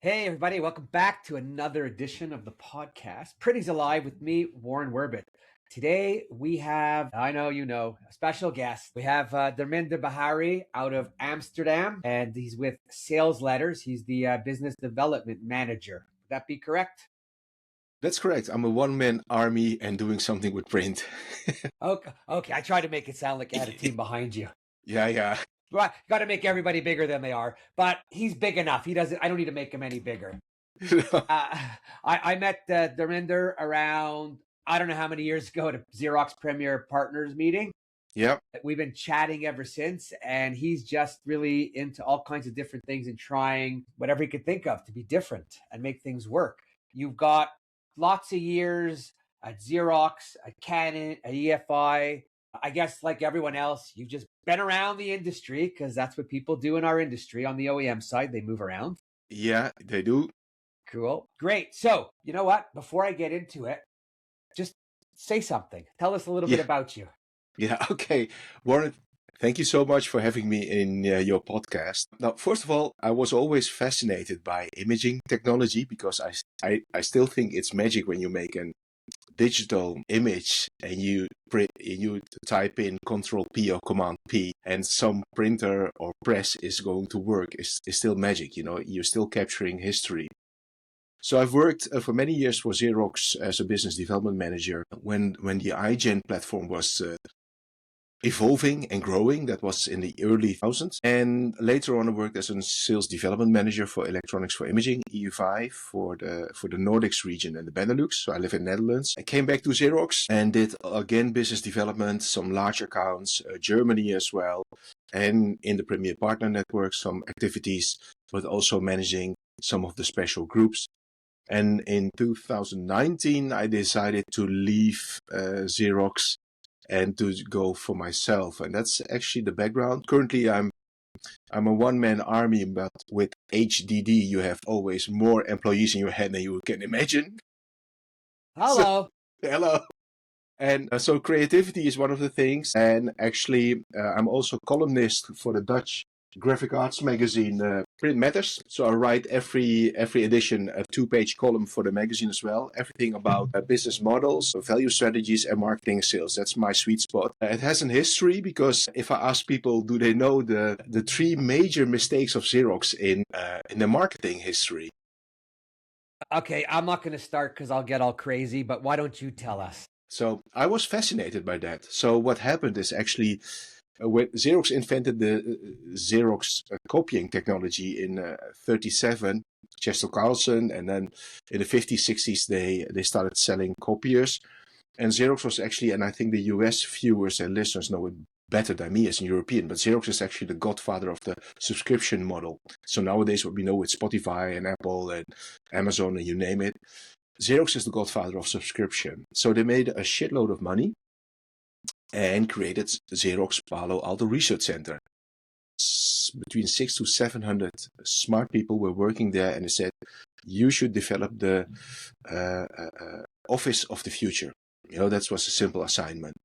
Hey, everybody, welcome back to another edition of the podcast. Pretty's Alive with me, Warren Werbitt. Today we have, I know you know, a special guest. We have Dharminder Biharie out of Amsterdam, and he's with Sales Letters. He's the business development manager. Would that be correct? That's correct. I'm a one-man army and doing something with print. Okay. I tried to make it sound like I had a team behind you. Yeah. Well, got to make everybody bigger than they are, but he's big enough. He doesn't. I don't need to make him any bigger. I met Darminder around, I don't know how many years ago, at a Xerox Premier Partners meeting. Yep. We've been chatting ever since, and he's just really into all kinds of different things and trying whatever he could think of to be different and make things work. You've got lots of years at Xerox, at Canon, at EFI. I guess like everyone else, you've just been around the industry because that's what people do in our industry. On the OEM side, they move around. Yeah, they do. Cool. Great. So, you know what? Before I get into it, just say something. Tell us a little bit about you. Yeah, okay. Warren, thank you so much for having me in your podcast. Now, first of all, I was always fascinated by imaging technology because I still think it's magic when you make a digital image and you type in Control P or Command P and some printer or press is going to work is still magic. You know, you're still capturing history. So I've worked for many years for Xerox as a business development manager when the iGen platform was evolving and growing. That was in the early thousands. And later on I worked as a sales development manager for electronics for imaging, EU5, for the Nordics region and the Benelux. So I live in the Netherlands. I came back to Xerox and did again business development, some large accounts, Germany as well. And in the Premier Partner Network, some activities, but also managing some of the special groups. And in 2019, I decided to leave Xerox and to go for myself. And that's actually the background. Currently, I'm a one-man army, but with HDD, you have always more employees in your head than you can imagine. Hello. Hello. And so creativity is one of the things. And actually, I'm also columnist for the Dutch graphic arts magazine Print Matters. So I write every edition a 2-page column for the magazine as well. Everything about business models, value strategies, and marketing and sales. That's my sweet spot. It has a history because if I ask people, do they know the 3 major mistakes of Xerox in the marketing history? Okay, I'm not going to start because I'll get all crazy, but why don't you tell us? So I was fascinated by that. So what happened is actually when Xerox invented the Xerox copying technology in 37, Chester Carlson, and then in the 50s, 60s, they started selling copiers. And Xerox was actually, and I think the US viewers and listeners know it better than me as a European, but Xerox is actually the godfather of the subscription model. So nowadays what we know with Spotify and Apple and Amazon and you name it, Xerox is the godfather of subscription. So they made a shitload of money and created Xerox Palo Alto Research Center. Between 600 to 700 smart people were working there, and they said, you should develop the office of the future. You know, that was a simple assignment.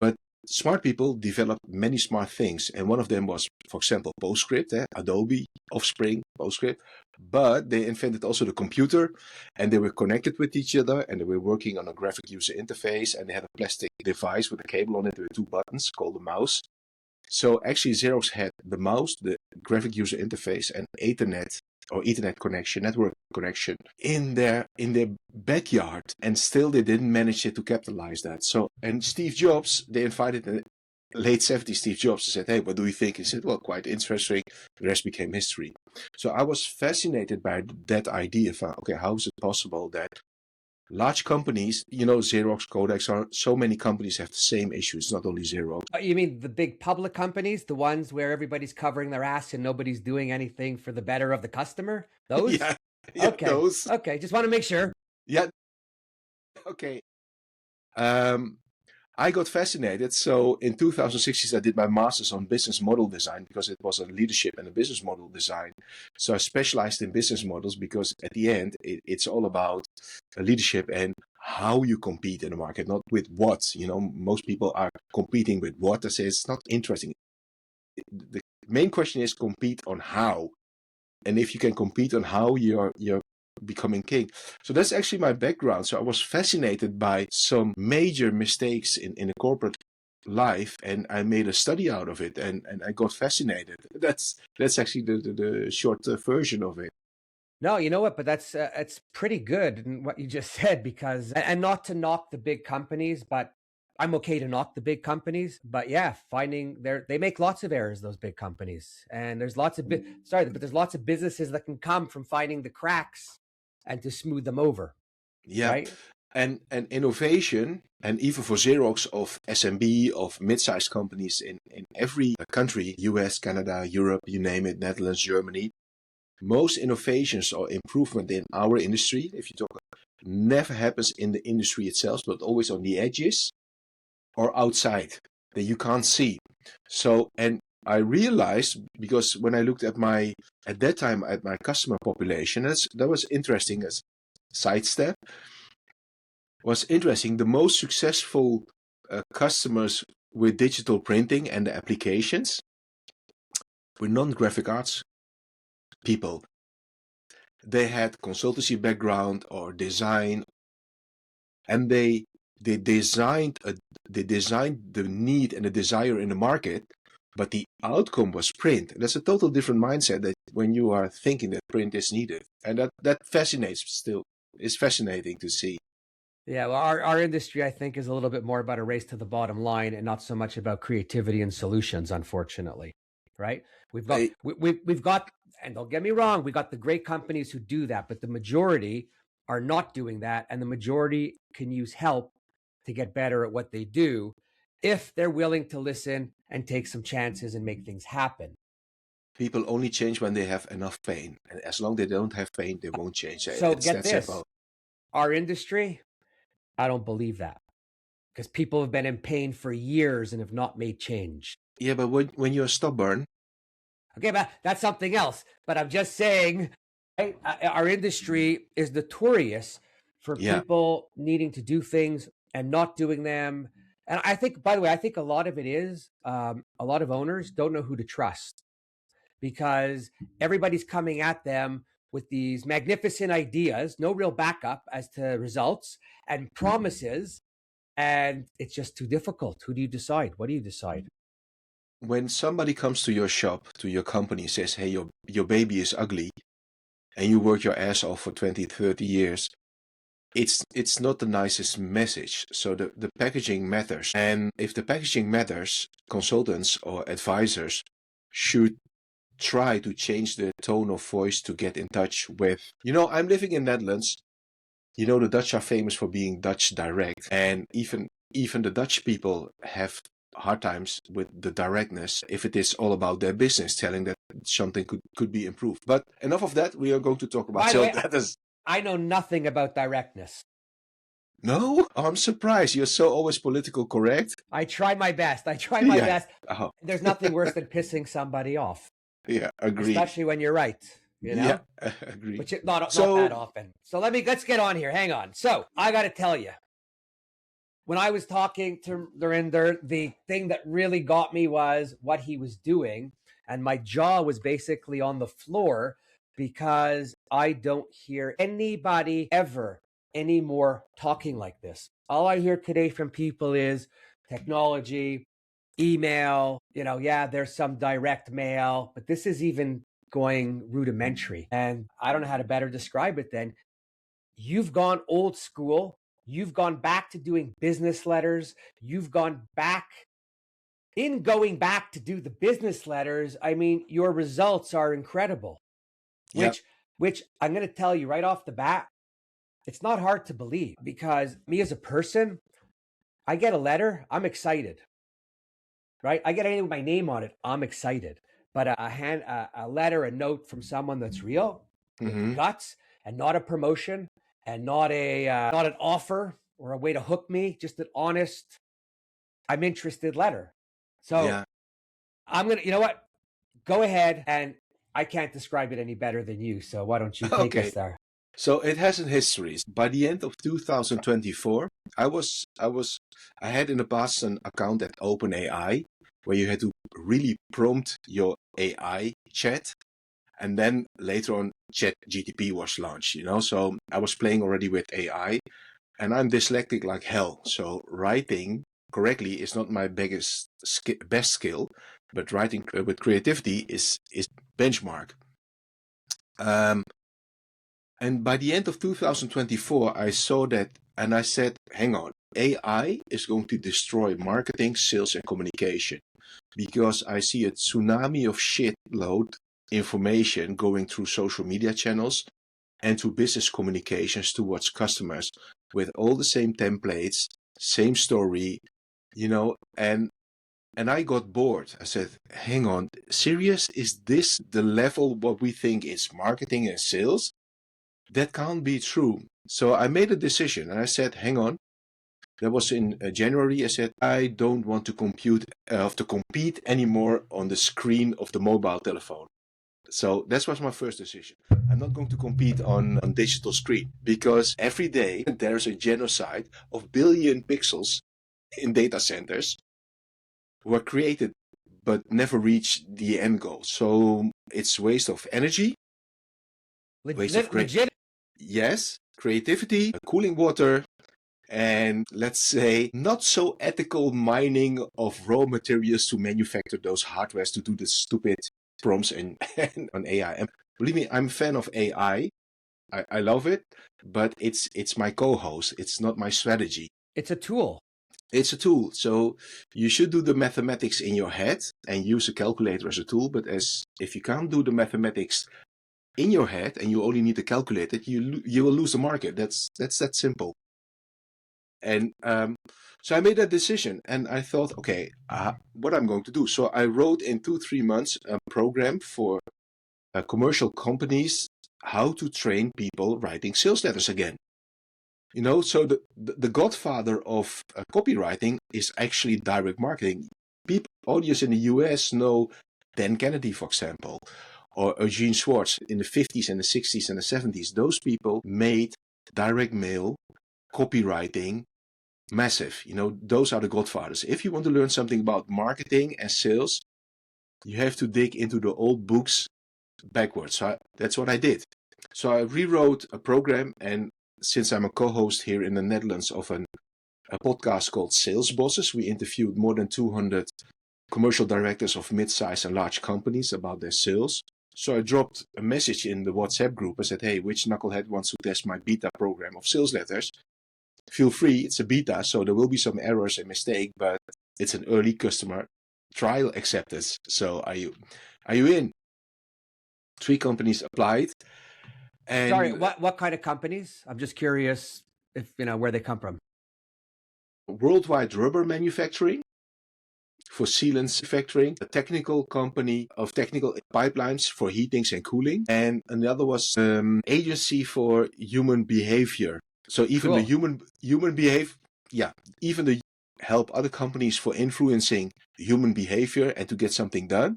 But smart people developed many smart things, and one of them was, for example, PostScript, Adobe, Offspring, PostScript. But they invented also the computer, and they were connected with each other, and they were working on a graphic user interface, and they had a plastic device with a cable on it with 2 buttons called the mouse. So actually Xerox had the mouse, the graphic user interface, and Ethernet or Ethernet connection, network connection in their backyard, and still they didn't manage to capitalize that. So, and Steve Jobs, they invited in the late 70s Steve Jobs and said, hey, what do you think? He said, well, quite interesting. The rest became history. So I was fascinated by that idea of, okay, how is it possible that large companies, you know, Xerox, Codex, so many companies have the same issues, not only Xerox. You mean the big public companies, the ones where everybody's covering their ass and nobody's doing anything for the better of the customer? Those? Yeah, okay. Those. Okay, just want to make sure. Yeah. Okay. I got fascinated. So in 2016, I did my master's on business model design because it was a leadership and a business model design. So I specialized in business models because at the end, it's all about leadership and how you compete in the market, not with what. You know, most people are competing with what. I say it's not interesting. The main question is compete on how. and if you can compete on how you're becoming king. So that's actually my background. So I was fascinated by some major mistakes in a corporate life, and I made a study out of it, and I got fascinated. That's actually the short version of it. No, you know what? But that's it's pretty good in what you just said, because and not to knock the big companies, but I'm okay to knock the big companies. But yeah, finding they make lots of errors, those big companies, and there's lots of but there's lots of businesses that can come from finding the cracks and to smooth them over, Yeah. right? And innovation, and even for Xerox, of SMB, of mid-sized companies in every country, US, Canada, Europe, you name it, Netherlands, Germany, most innovations or improvement in our industry, if you talk, never happens in the industry itself, but always on the edges or outside that you can't see. So, and I realized, because when I looked at that time at my customer population, that was interesting as sidestep, was interesting. The most successful customers with digital printing and the applications were non-graphic arts people. They had consultancy background or design, and they designed the need and the desire in the market, but the outcome was print. And that's a total different mindset that when you are thinking that print is needed, and that fascinates still. It's fascinating to see. Yeah, well, our industry, I think, is a little bit more about a race to the bottom line and not so much about creativity and solutions, unfortunately. Right? We've got I, we've got, and don't get me wrong, we got the great companies who do that, but the majority are not doing that, and the majority can use help to get better at what they do if they're willing to listen and take some chances and make things happen. People only change when they have enough pain, and as long as they don't have pain, they won't change. So It's get that this, simple. our industry, I don't believe that, because people have been in pain for years and have not made change. Yeah, but when you're stubborn, Okay, but that's something else. But I'm just saying, right, our industry is notorious for yeah, people needing to do things and not doing them. And I think, by the way, I think a lot of it is a lot of owners don't know who to trust, because everybody's coming at them with these magnificent ideas, no real backup as to results and promises. And it's just too difficult. Who do you decide? What do you decide? when somebody comes to your shop, to your company, says, hey, your baby is ugly, and you work your ass off for 20, 30 years, it's not the nicest message. So the packaging matters. And if the packaging matters, consultants or advisors should try to change the tone of voice to get in touch with, I'm living in Netherlands. The Dutch are famous for being Dutch direct, and even the Dutch people have hard times with the directness if it is all about their business, telling that something could be improved. But enough of that. We are going to talk about. By the So way, that is. I know nothing about directness. No, I'm surprised. You're so always political correct. I try my best. Yeah. Best. Oh. There's nothing worse than pissing somebody off, Yeah, agree. especially when you're right. Yeah, agree. Which is not So- that often. So let's get on here. Hang on. So I got to tell you, when I was talking to Darminder, the thing that really got me was what he was doing, and my jaw was basically on the floor, because I don't hear anybody ever anymore talking like this. All I hear today from people is technology, email, yeah, there's some direct mail, but this is even going rudimentary. And I don't know how to better describe it than, you've gone old school. You've gone back to doing business letters. You've gone back. In going back to do the business letters, I mean, your results are incredible. Yeah. Which I'm going to tell you right off the bat, it's not hard to believe, because me as a person, I get a letter, I'm excited, right? I get anything with my name on it, I'm excited. But a letter, a note from someone that's real, with Mhm. guts, and not a promotion, and not an offer or a way to hook me, just an honest, I'm interested letter. So Yeah. I'm gonna, you know what? Go ahead, and I can't describe it any better than you. So why don't you take Okay. us there? So it has a history. By the end of 2024, I had in the past an account at OpenAI where you had to really prompt your AI chat, And then later on, ChatGPT was launched, so I was playing already with AI, and I'm dyslexic like hell. So writing correctly is not my best skill, but writing with creativity is benchmark. And by the end of 2024, I saw that, and I said, hang on, AI is going to destroy marketing, sales, and communication, because I see a tsunami of shitload information going through social media channels and to business communications towards customers with all the same templates, same story, and I got bored. I said, hang on, serious? Is this the level what we think is marketing and sales? That can't be true. So I made a decision and I said, hang on. That was in January. I said, I don't want to compete anymore on the screen of the mobile telephone. So that was my first decision. I'm not going to compete on digital screen, because every day there's a genocide of billion pixels in data centers were created but never reach the end goal. So it's waste of energy, Legit. Yes, creativity, cooling water, and let's say not so ethical mining of raw materials to manufacture those hardwares to do the stupid prompts and on AI. And believe me, I'm a fan of AI. I love it, but it's my co-host. It's not my strategy. It's a tool. It's a tool. So you should do the mathematics in your head and use a calculator as a tool. But if you can't do the mathematics in your head and you only need to calculate it, you will lose the market. That's that simple. And so I made that decision, and I thought, okay, what I'm going to do. So I wrote in 2-3 months a program for commercial companies how to train people writing sales letters again. So the godfather of copywriting is actually direct marketing. Audience in the US know Dan Kennedy, for example, or Eugene Schwartz in the 50s and the 60s and the 70s. Those people made direct mail, copywriting massive. Those are the godfathers. If you want to learn something about marketing and sales, you have to dig into the old books backwards. So that's what I did. So I rewrote a program, and since I'm a co-host here in the Netherlands of a podcast called Sales Bosses, we interviewed more than 200 commercial directors of mid-size and large companies about their sales. So I dropped a message in the WhatsApp group. I said, hey, which knucklehead wants to test my beta program of sales letters? Feel free. It's a beta, so there will be some errors and mistakes, but it's an early customer trial acceptance. So are you in? 3 companies applied. And sorry, what kind of companies? I'm just curious if where they come from. Worldwide rubber manufacturing, for sealants manufacturing, a technical company of technical pipelines for heatings and cooling, and another was agency for human behavior. So even Cool. the human behavior, even the help other companies for influencing human behavior and to get something done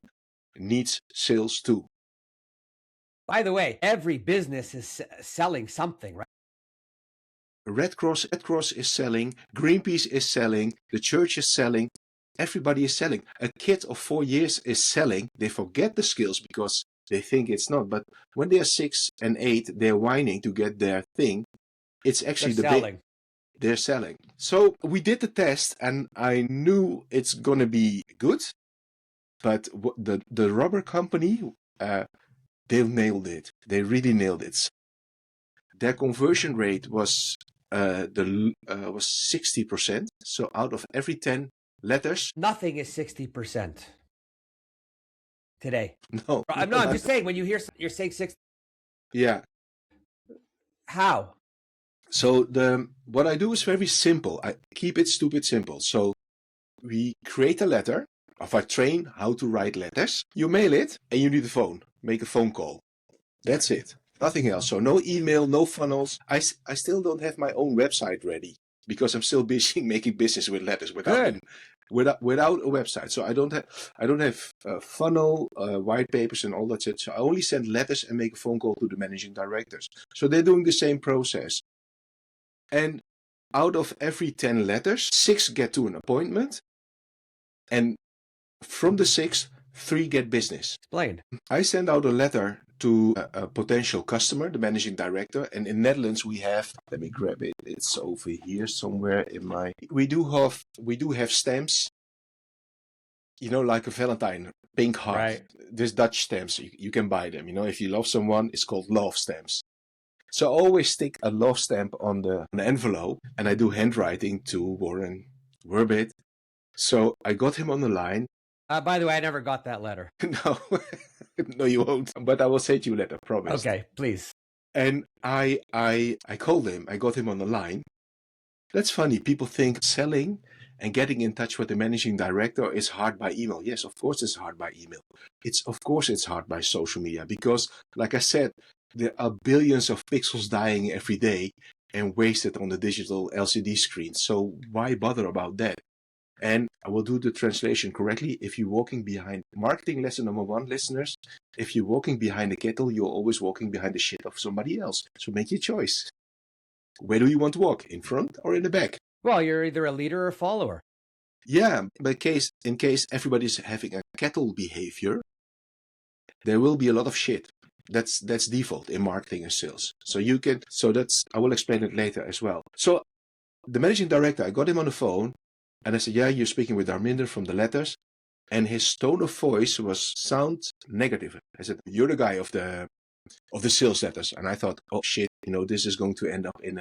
needs sales too. By the way, every business is selling something, right? Red Cross is selling, Greenpeace is selling, the church is selling, everybody is selling. A kid of 4 years is selling. They forget the skills because they think it's not. But when they're 6 and 8, they're whining to get their thing. It's actually they're selling. So we did the test, and I knew it's gonna be good. But the rubber company, they nailed it. They really nailed it. Their conversion rate was 60%. So out of every 10 letters, nothing is 60% today. No, I'm just saying, when you're saying 60. Yeah. How? So what I do is very simple. I keep it stupid simple. So we create a letter. If I train how to write letters, you mail it and you need a phone. Make a phone call. That's it. Nothing else. So no email, no funnels. I still don't have my own website ready because I'm still busy making business with letters without a website. So I don't have funnel, white papers and all that shit. So I only send letters and make a phone call to the managing directors. So they're doing the same process. And out of every 10 letters, 6 get to an appointment. And from the 6, Three, get business. Explain. I send out a letter to a potential customer, the managing director, and in Netherlands we have. Let me grab it. It's over here somewhere in my. We do have stamps. You know, like a Valentine, pink heart. Right. There's Dutch stamps. You can buy them. You know, if you love someone, it's called love stamps. So I always stick a love stamp on the envelope, and I do handwriting to Warren Werbitt. So I got him on the line. By the way, I never got that letter. No, no, you won't. But I will send you a letter, promise. Okay, please. And I called him. I got him on the line. That's funny. People think selling and getting in touch with the managing director is hard by email. Yes, of course it's hard by email. Of course it's hard by social media because, like I said, there are billions of pixels dying every day and wasted on the digital LCD screen. So why bother about that? And I will do the translation correctly. If you're walking behind, marketing lesson number 1, listeners, if you're walking behind a kettle, you're always walking behind the shit of somebody else. So make your choice. Where do you want to walk? In front or in the back? Well, you're either a leader or a follower. Yeah, but in case everybody's having a kettle behavior, there will be a lot of shit. That's default in marketing and sales. So I will explain it later as well. So the managing director, I got him on the phone and I said, yeah, you're speaking with Darminder from the letters. And his tone of voice sound negative. I said, you're the guy of the sales letters. And I thought, oh shit, this is going to end up in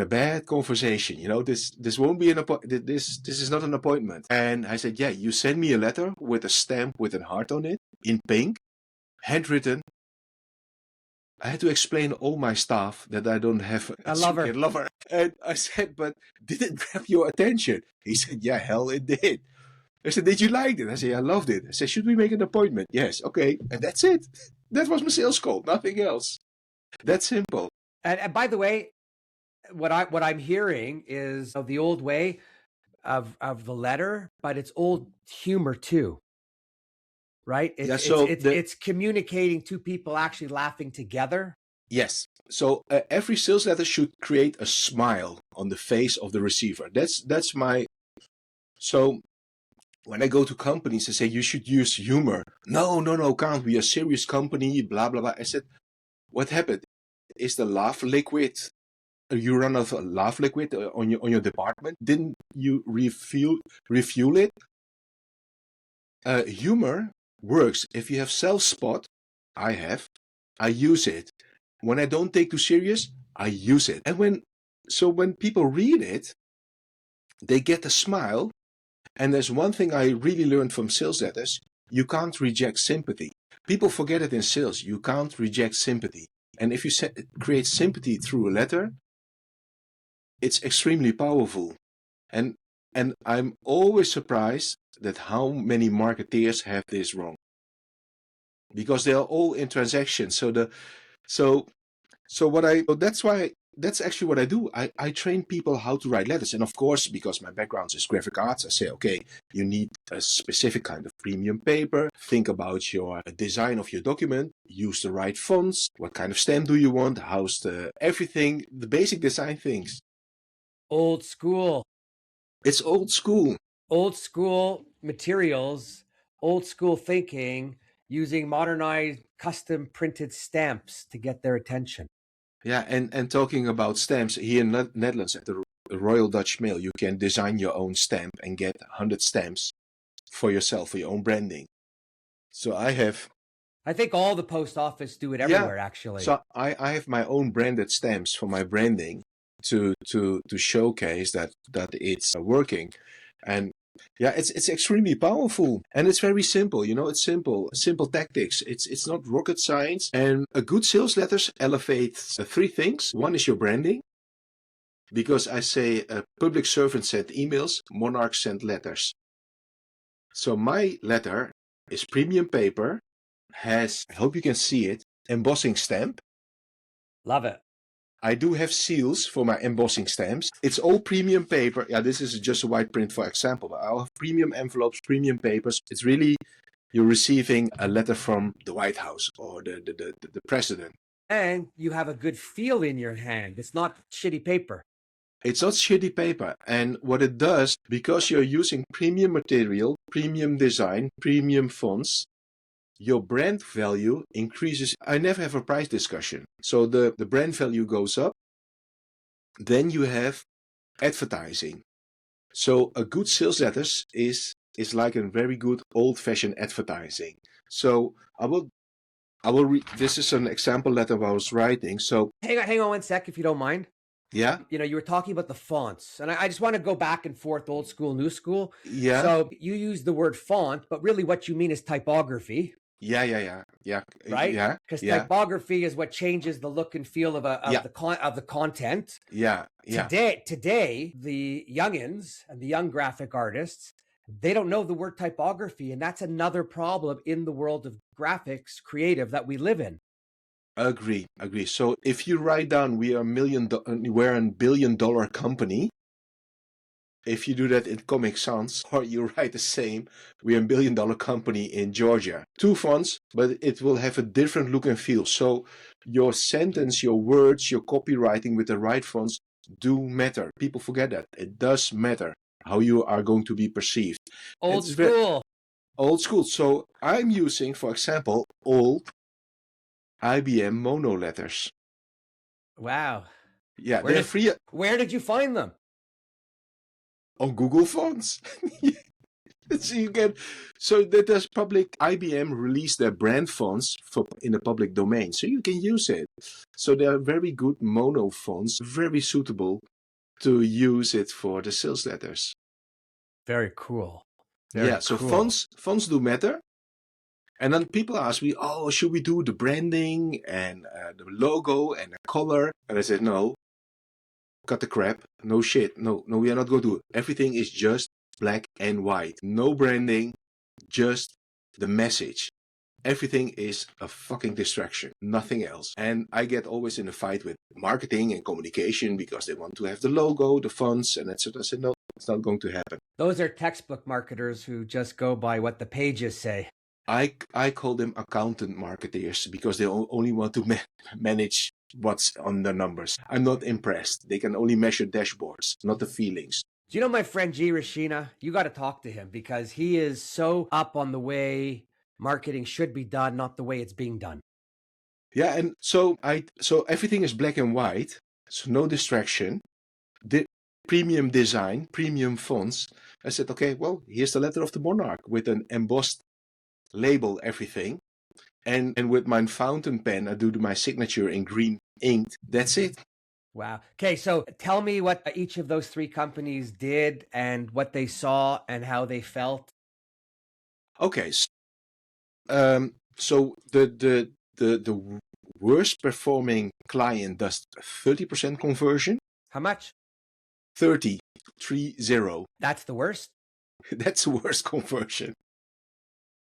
a bad conversation. This won't be this is not an appointment. And I said, yeah, you send me a letter with a stamp with a heart on it in pink, handwritten. I had to explain all my staff that I don't have a lover. And I said, but did it grab your attention? He said, yeah, hell it did. I said, did you like it? I said, I loved it. I said, should we make an appointment? Yes. Okay. And that's it. That was my sales call. Nothing else. That's simple. And by the way, what I'm hearing is of the old way of the letter, but it's old humor too. Right? It's communicating two people actually laughing together. Yes. So every sales letter should create a smile on the face of the receiver. That's my. So when I go to companies, I say you should use humor. No, can't. We are a serious company. Blah blah blah. I said, what happened? Is the laugh liquid? You run out of laugh liquid on your department? Didn't you refuel it? Humor works. If you have self-spot, I use it. When I don't take too serious, I use it. And when people read it, they get a smile. And there's one thing I really learned from sales letters: you can't reject sympathy. People forget it in sales. You can't reject sympathy. And if you create sympathy through a letter, it's extremely powerful. And I'm always surprised that how many marketeers have this wrong. Because they are all in transactions. That's actually what I do. I train people how to write letters. And of course, because my background is graphic arts, I say, okay, you need a specific kind of premium paper. Think about your design of your document. Use the right fonts. What kind of stamp do you want? How's everything, the basic design things. Old school. It's old school. Old school materials, old school thinking, using modernized custom printed stamps to get their attention. Yeah, and talking about stamps, here in Netherlands at the Royal Dutch Mail, you can design your own stamp and get 100 stamps for yourself, for your own branding. So I think all the post office do it everywhere, actually. So I have my own branded stamps for my branding to showcase that it's working. And yeah, it's extremely powerful, and it's very simple. It's simple tactics. It's not rocket science. And a good sales letter elevates 3 things. One is your branding, because I say public servants send emails, monarchs send letters. So my letter is premium paper, has, I hope you can see it, embossing stamp. Love it. I do have seals for my embossing stamps. It's all premium paper. Yeah, this is just a white print, for example. But I'll have premium envelopes, premium papers. It's really, you're receiving a letter from the White House or the president. And you have a good feel in your hand. It's not shitty paper. It's not shitty paper. And what it does, because you're using premium material, premium design, premium fonts, your brand value increases. I never have a price discussion. So the brand value goes up. Then you have advertising. So a good sales letters is like a very good old-fashioned advertising. So I will read. This is an example letter I was writing. So hang on 1 sec, if you don't mind. yeah, You were talking about the fonts, and I just want to go back and forth, old school, new school. yeah. So you use the word font, but really what you mean is typography. Yeah. Right? Yeah. Because Yeah. typography is what changes the look and feel of the content. Yeah. Yeah. Today, the youngins and the young graphic artists, they don't know the word typography, and that's another problem in the world of graphics creative that we live in. Agree. So if you write down we're a billion-dollar company, if you do that in Comic Sans, or you write the same, we're a billion-dollar company in Georgia. Two fonts, but it will have a different look and feel. So your sentence, your words, your copywriting with the right fonts do matter. People forget that. It does matter how you are going to be perceived. Old school. Old school. So I'm using, for example, old IBM mono letters. Wow. Yeah, they're free. Where did you find them? On Google Fonts. So that does public. IBM released their brand fonts in the public domain, so you can use it. So they are very good mono fonts, very suitable to use it for the sales letters. Very cool. So fonts do matter. And then people ask me, oh, should we do the branding and the logo and the color? And I said, no, cut the crap. No shit. No, we are not going to do it. Everything is just black and white. No branding, just the message. Everything is a fucking distraction, nothing else. And I get always in a fight with marketing and communication because they want to have the logo, the fonts, and etc. I said, no, it's not going to happen. Those are textbook marketers who just go by what the pages say. I call them accountant marketers because they only want to manage what's on the numbers. I'm not impressed. They can only measure dashboards, not the feelings. Do you know my friend G. Rashina? You got to talk to him because he is so up on the way marketing should be done, not the way it's being done. Yeah, and so everything is black and white, so no distraction. The premium design, premium fonts. I said, okay, well, here's the letter of the monarch with an embossed label, everything. And with my fountain pen, I do my signature in green ink. That's it. Wow. Okay, so tell me what each of those three companies did and what they saw and how they felt. Okay. So the worst performing client does 30% conversion. How much? 30. That's the worst? That's the worst conversion.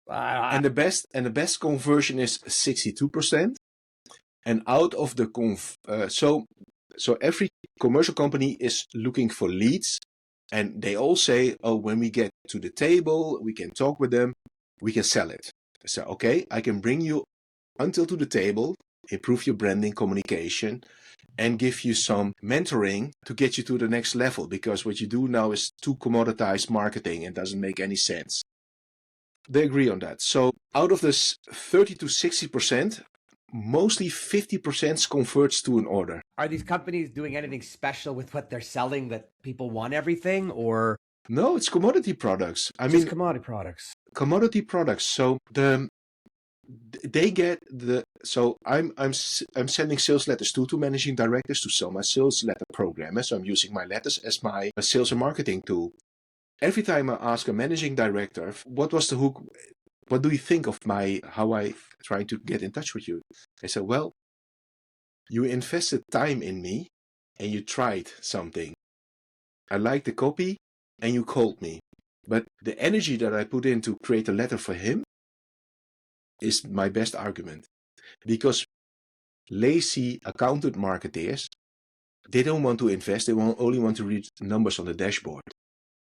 And the best conversion is 62%. And out of the so every commercial company is looking for leads, and they all say, oh, when we get to the table, we can talk with them, we can sell it. So, okay, I can bring you until to the table, improve your branding, communication, and give you some mentoring to get you to the next level, because what you do now is too commoditized marketing and doesn't make any sense. They agree on that. So out of this 30 to 60%, mostly 50% converts to an order. Are these companies doing anything special with what they're selling that people want everything, or? No, it's commodity products. Just commodity products. Commodity products. So they get so I'm sending sales letters to managing directors to sell my sales letter program. So I'm using my letters as my sales and marketing tool. Every time I ask a managing director, what was the hook? What do you think of how I try to get in touch with you? I said, well, you invested time in me and you tried something. I liked the copy and you called me. But the energy that I put in to create a letter for him is my best argument. Because lazy accountant marketers, they don't want to invest. They only want to read numbers on the dashboard.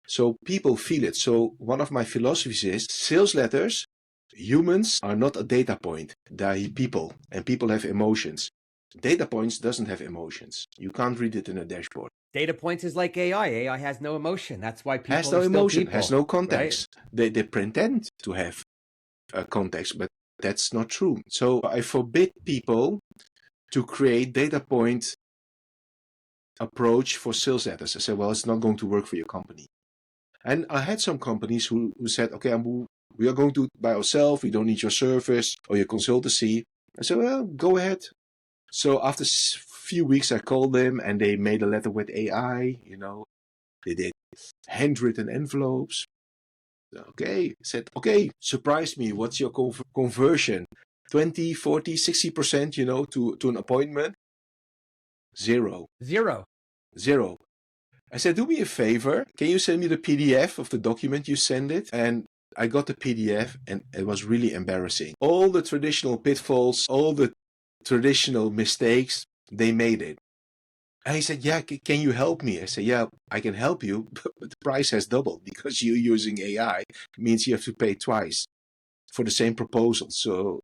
So people feel it. So one of my philosophies is sales letters, humans are not a data point. They are people, and people have emotions. Data points doesn't have emotions. You can't read it in a dashboard. Data points is like AI. AI has no emotion. That's why people Has no are still emotion, people. has no Right? context. They pretend to have a context, but that's not true. So I forbid people to create data point approach for sales letters. I said, well, it's not going to work for your company. And I had some companies who said, okay, we are going to by ourselves. We don't need your service or your consultancy. I said, well, go ahead. So after a few weeks, I called them and they made a letter with AI. They did handwritten envelopes. Okay, I said, okay, surprise me. What's your conversion? 20, 40, 60%, to an appointment? Zero. Zero. I said, do me a favor. Can you send me the PDF of the document you send it? And I got the PDF and it was really embarrassing. All the traditional pitfalls, all the traditional mistakes, they made it. And he said, yeah, can you help me? I said, yeah, I can help you, but the price has doubled because you're using AI. It means you have to pay twice for the same proposal. So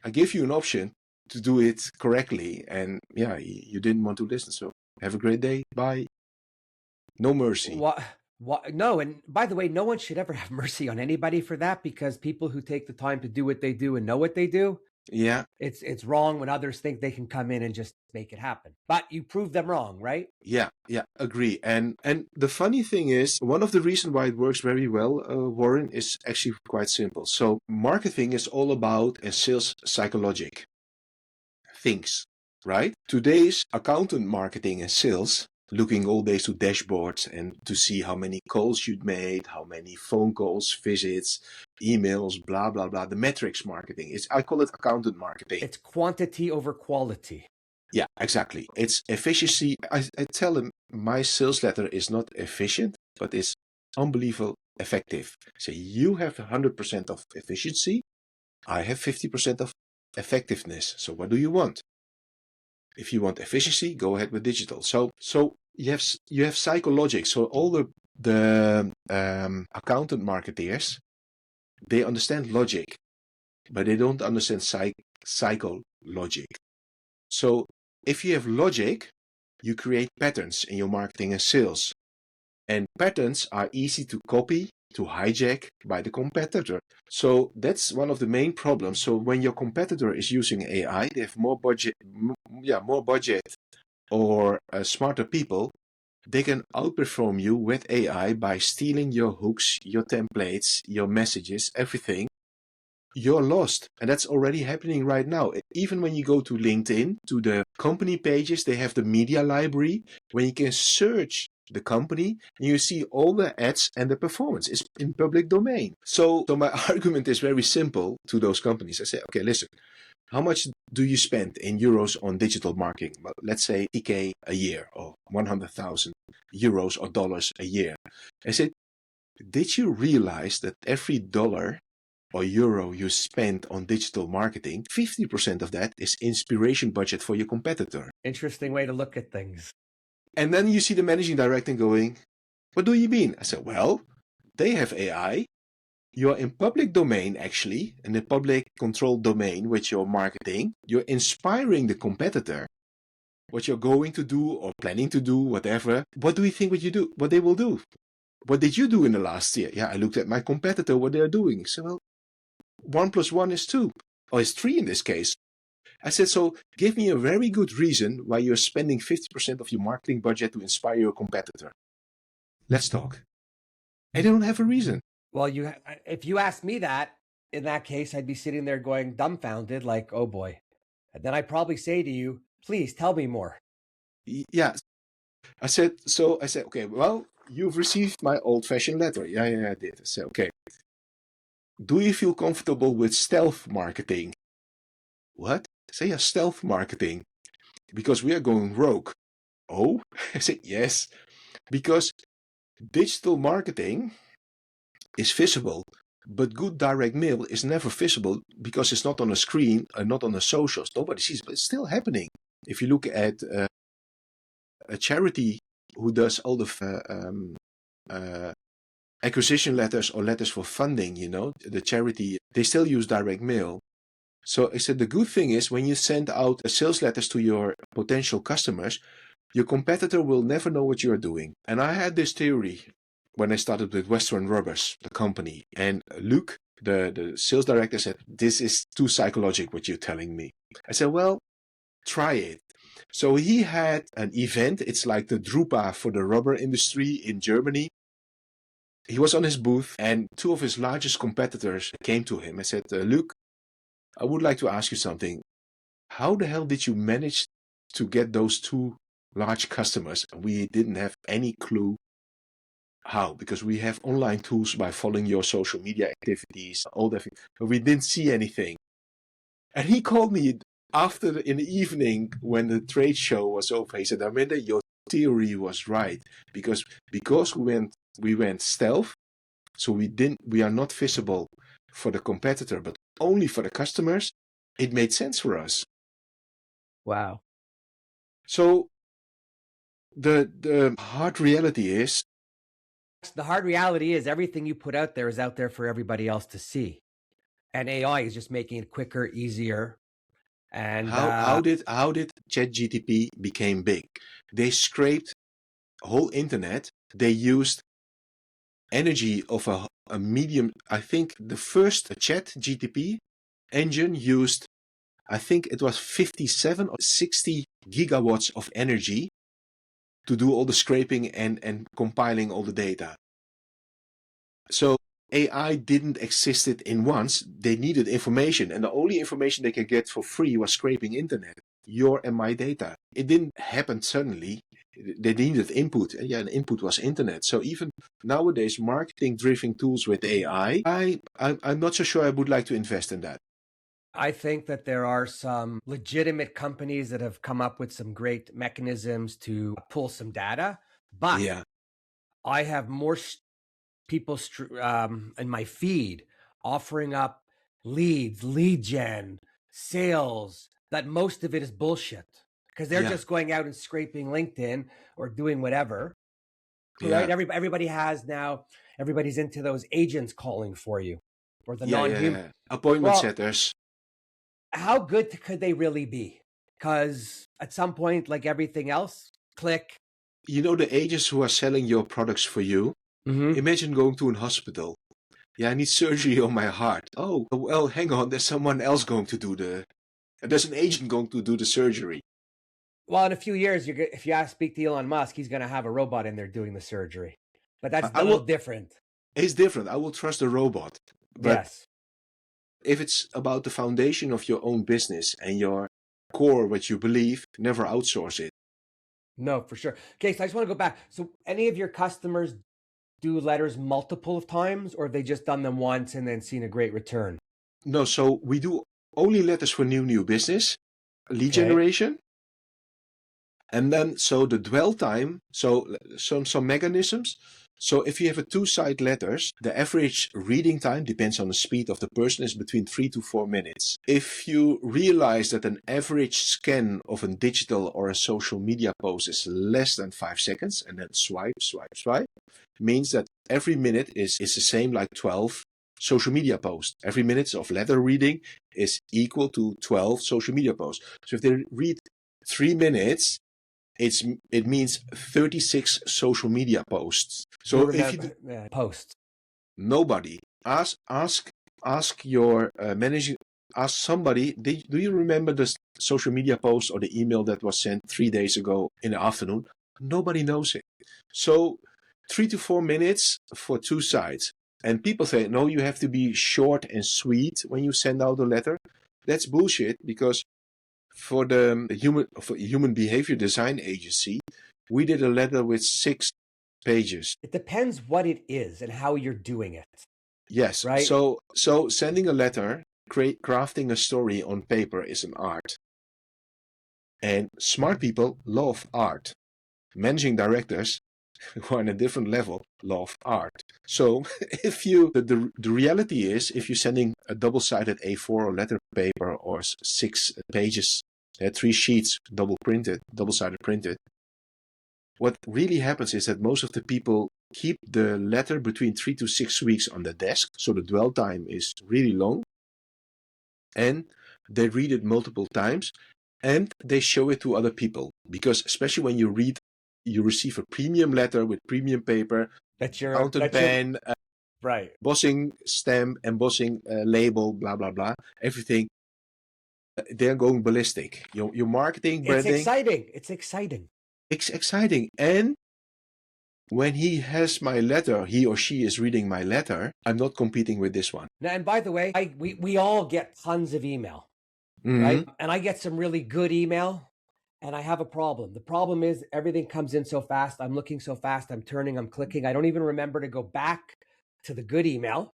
I give you an option to do it correctly. And yeah, you didn't want to listen. So have a great day. Bye. No mercy. What? No, and by the way, no one should ever have mercy on anybody for that, because people who take the time to do what they do and know what they do, yeah, it's wrong when others think they can come in and just make it happen. But you prove them wrong, right? yeah, agree. And the funny thing is, one of the reasons why it works very well, Warren, is actually quite simple. So marketing is all about a sales psychologic things, right? Today's accountant marketing and sales, looking all days to dashboards and to see how many calls you'd made, how many phone calls, visits, emails, blah, blah, blah. The metrics marketing. I call it accountant marketing. It's quantity over quality. Yeah, exactly. It's efficiency. I tell them my sales letter is not efficient, but it's unbelievable effective. So you have 100% of efficiency. I have 50% of effectiveness. So what do you want? If you want efficiency, go ahead with digital. So you have psychologic. So all the accountant marketeers, they understand logic, but they don't understand psychologic. So if you have logic, you create patterns in your marketing and sales. And patterns are easy to copy, to hijack by the competitor. So that's one of the main problems. So when your competitor is using AI, they have more budget or smarter people, they can outperform you with AI by stealing your hooks, your templates, your messages, everything. You're lost. And that's already happening right now. Even when you go to LinkedIn, to the company pages, they have the media library where you can search the company and you see all the ads and the performance. It's in public domain. So my argument is very simple to those companies. I say, okay, listen, how much do you spend in euros on digital marketing? Well, let's say 50K a year or 100,000 euros or dollars a year. I said, did you realize that every dollar or euro you spend on digital marketing, 50% of that is inspiration budget for your competitor? Interesting way to look at things. And then you see the managing director going, what do you mean? I said, well, they have AI. You're in public domain, actually, in the public controlled domain with your marketing. You're inspiring the competitor. What you're going to do or planning to do, whatever. What do you think what they will do? What did you do in the last year? Yeah, I looked at my competitor, what they're doing. So, well, 1 + 1 is 2, or it's 3 in this case. I said, so give me a very good reason why you're spending 50% of your marketing budget to inspire your competitor. Let's talk. I don't have a reason. Well, if you asked me that, in that case, I'd be sitting there going dumbfounded, like, oh boy. And then I'd probably say to you, please tell me more. Yeah. I said, okay, well, you've received my old-fashioned letter. Yeah, I did. I said, okay. Do you feel comfortable with stealth marketing? What? I said, yeah, stealth marketing. Because we are going rogue. Oh? I said, yes. Because digital marketing is visible, but good direct mail is never visible because it's not on a screen and not on the socials. Nobody sees it, but it's still happening. If you look at a charity who does all the acquisition letters or letters for funding, the charity, they still use direct mail. So I said, the good thing is when you send out sales letters to your potential customers, your competitor will never know what you're doing. And I had this theory when I started with Western Rubbers, the company. And Luke, the sales director, said, this is too psychological what you're telling me. I said, well, try it. So he had an event. It's like the Drupa for the rubber industry in Germany. He was on his booth and two of his largest competitors came to him and said, Luke, I would like to ask you something. How the hell did you manage to get those two large customers? We didn't have any clue how, because we have online tools by following your social media activities, all that, but we didn't see anything. And he called me in the evening when the trade show was over. He said, Darminder, your theory was right, because we went stealth, so we are not visible for the competitor, but only for the customers. It made sense for us. Wow. So the hard reality is, the hard reality is everything you put out there is out there for everybody else to see. And AI is just making it quicker, easier. And how did ChatGPT became big? They scraped the whole internet. They used energy of a medium. I think the first ChatGPT engine used, I think it was 57 or 60 gigawatts of energy to do all the scraping and compiling all the data. So AI didn't exist it in once. They needed information, and the only information they could get for free was scraping internet, your and my data. It didn't happen suddenly. They needed input, and the input was internet. So even nowadays, marketing-driven tools with AI, I'm not so sure I would like to invest in that. I think that there are some legitimate companies that have come up with some great mechanisms to pull some data, but yeah. I have more people in my feed offering up leads, lead gen, sales, that most of it is bullshit because they're just going out and scraping LinkedIn or doing whatever. Right? Everybody has now, everybody's into those agents calling for you or the non-human appointment setters. How good could they really be? Because at some point, like everything else, click. You know, the agents who are selling your products for you, imagine going to a hospital. Yeah, I need surgery on my heart. Oh, well, hang on. There's someone else going to do there's an agent going to do the surgery. Well, in a few years, if you speak to Elon Musk, he's going to have a robot in there doing the surgery. But that's a little different. It's different. I will trust the robot. But yes. If it's about the foundation of your own business and your core, what you believe, never outsource it. No, for sure. Okay, so I just want to go back. So any of your customers do letters multiple times, or have they just done them once and then seen a great return? No, so we do only letters for new business, lead generation. And then, so the dwell time, so some mechanisms. So if you have a two-side letters, the average reading time depends on the speed of the person is between 3 to 4 minutes. If you realize that an average scan of a digital or a social media post is less than 5 seconds, and then swipe, means that every minute is the same like 12 social media posts. Every minute of letter reading is equal to 12 social media posts. So if they read 3 minutes, it means 36 social media posts. So if you posts, nobody ask your manager, ask somebody. Do you remember the social media post or the email that was sent 3 days ago in the afternoon? Nobody knows it. So 3 to 4 minutes for two sides. And people say, no, you have to be short and sweet when you send out a letter. That's bullshit, because for the human behavior design agency, we did a letter with 6 pages. It depends what it is and how you're doing it. Yes. Right. So sending a letter, crafting a story on paper is an art. And smart people love art. Managing directors who are on a different level love art. So if you, the reality is, if you're sending a double-sided A4 or letter paper or 6 pages, 3 sheets, double-sided printed, what really happens is that most of the people keep the letter between 3 to 6 weeks on the desk. So the dwell time is really long. And they read it multiple times, and they show it to other people. Because especially when you receive a premium letter with premium paper, fountain pen, right, embossing stamp, embossing label, blah, blah, blah, everything. They're going ballistic. Your marketing, branding. It's exciting. It's exciting. It's exciting. And when he has my letter, he or she is reading my letter, I'm not competing with this one. Now, and by the way, we all get tons of email, Mm-hmm. right? And I get some really good email, and I have a problem. The problem is everything comes in so fast. I'm looking so fast. I'm turning, I'm clicking. I don't even remember to go back to the good email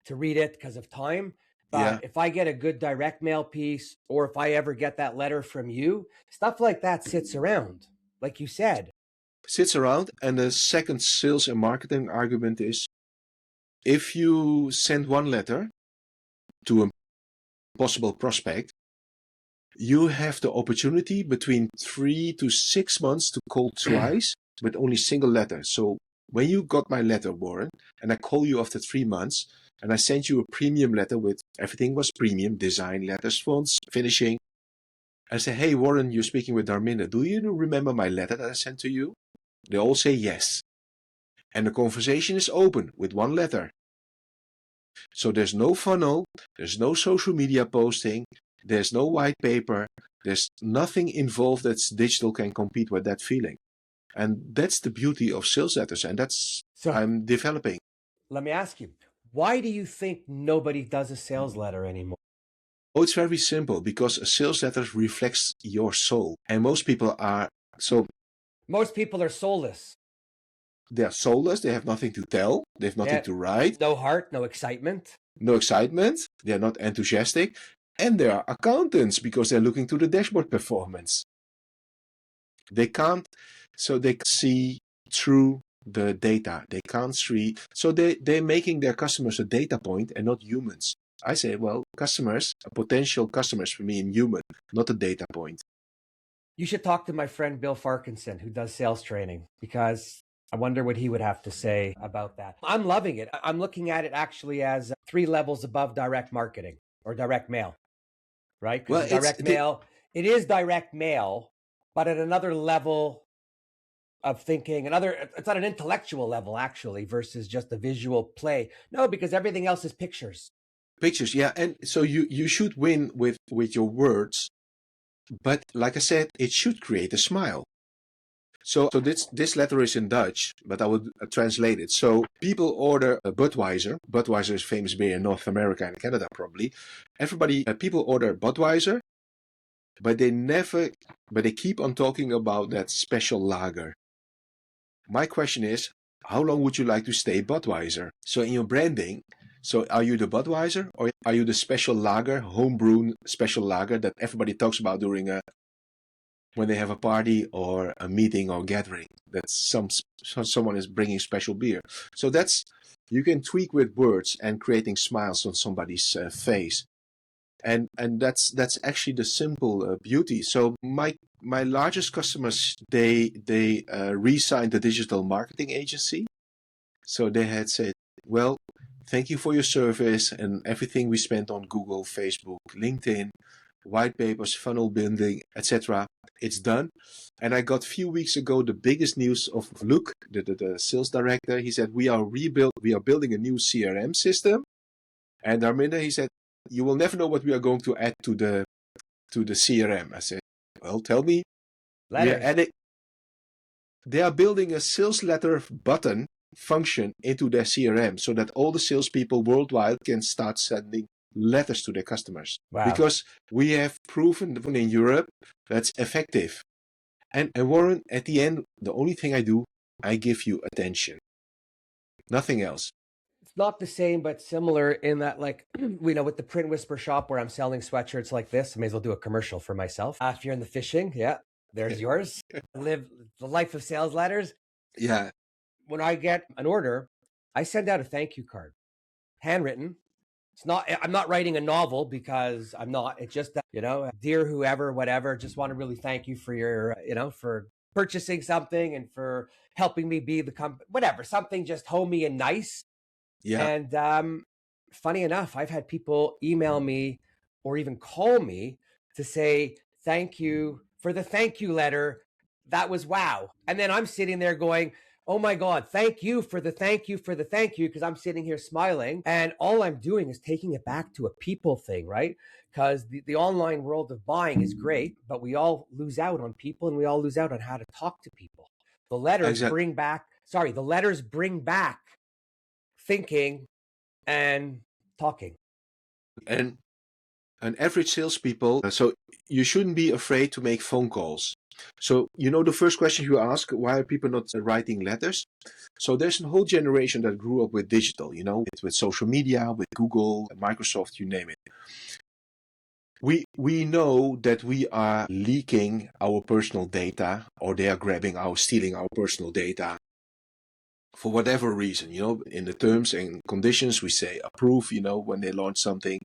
to read it because of time. But if I get a good direct mail piece, or if I ever get that letter from you, stuff like that sits around, like you said. Sits around. And the second sales and marketing argument is, if you send one letter to a possible prospect, you have the opportunity between 3 to 6 months to call twice with only single letter. So when you got my letter, Warren, and I call you after 3 months, and I sent you a premium letter with everything was premium, design, letters, fonts, finishing. I say, hey, Warren, you're speaking with Darminder. Do you remember my letter that I sent to you? They all say yes. And the conversation is open with one letter. So there's no funnel, there's no social media posting, there's no white paper, there's nothing involved that's digital can compete with that feeling. And that's the beauty of sales letters, and that's I'm developing. Let me ask you, why do you think nobody does a sales letter anymore? Oh, it's very simple, because a sales letter reflects your soul. And most people are soulless. They're soulless, they have nothing to tell, they have nothing to write. No heart, no excitement. No excitement, they're not enthusiastic. And they are accountants because they're looking to the dashboard performance. They can't, so they see through the data. They can't see, so they're making their customers a data point and not humans. I say, well, customers, potential customers for me, in human, not a data point. You should talk to my friend Bill Farkinson, who does sales training, because I wonder what he would have to say about that. I'm loving it. I'm looking at it actually as 3 levels above direct marketing or direct mail, right? Well, direct mail, it is direct mail, but at another level of thinking, it's on an intellectual level actually versus just a visual play. No, because everything else is pictures. Pictures, yeah. And so you should win with your words, but like I said, it should create a smile. So this letter is in Dutch, but I will translate it. So people order a Budweiser. Budweiser is famous beer in North America and Canada, probably. People order Budweiser, but they keep on talking about that special lager. My question is, how long would you like to stay Budweiser? So in your branding, so are you the Budweiser or are you the special lager, homebrew special lager that everybody talks about when they have a party or a meeting or gathering, that someone is bringing special beer. So you can tweak with words and creating smiles on somebody's face. And that's actually the simple beauty. So my largest customers, they re-signed the digital marketing agency. So they had said, well, thank you for your service and everything we spent on Google, Facebook, LinkedIn, white papers, funnel building, etc. It's done. And I got a few weeks ago the biggest news of Luke, the sales director. He said, we are building a new CRM system. And Darminder, he said, you will never know what we are going to add to the CRM. I said, well, tell me. They are building a sales letter button function into their CRM so that all the salespeople worldwide can start sending letters to their customers. Wow. Because we have proven in Europe that's effective. And Warren, at the end, the only thing I do, I give you attention. Nothing else. It's not the same, but similar in that, like, with the Print Whisper shop where I'm selling sweatshirts like this, I may as well do a commercial for myself. If you're in the fishing, there's yours. Live the life of sales letters. Yeah. When I get an order, I send out a thank you card, handwritten. I'm not writing a novel because I'm not. It's just that, dear whoever, whatever, just want to really thank you for your, for purchasing something and for helping me be the company, whatever, something just homey and nice. Yeah. And funny enough, I've had people email me or even call me to say thank you for the thank you letter. That was wow. And then I'm sitting there going, oh my God, thank you for the thank you for the thank you, because I'm sitting here smiling. And all I'm doing is taking it back to a people thing, right? Because the online world of buying is great, but we all lose out on people, and we all lose out on how to talk to people. The letters Exactly. the letters bring back thinking and talking. And an average salespeople, so you shouldn't be afraid to make phone calls. So, the first question you ask, why are people not writing letters? So there's a whole generation that grew up with digital, with social media, with Google, Microsoft, you name it. We know that we are leaking our personal data, or they are stealing our personal data for whatever reason. In the terms and conditions, we say approve, when they launch something.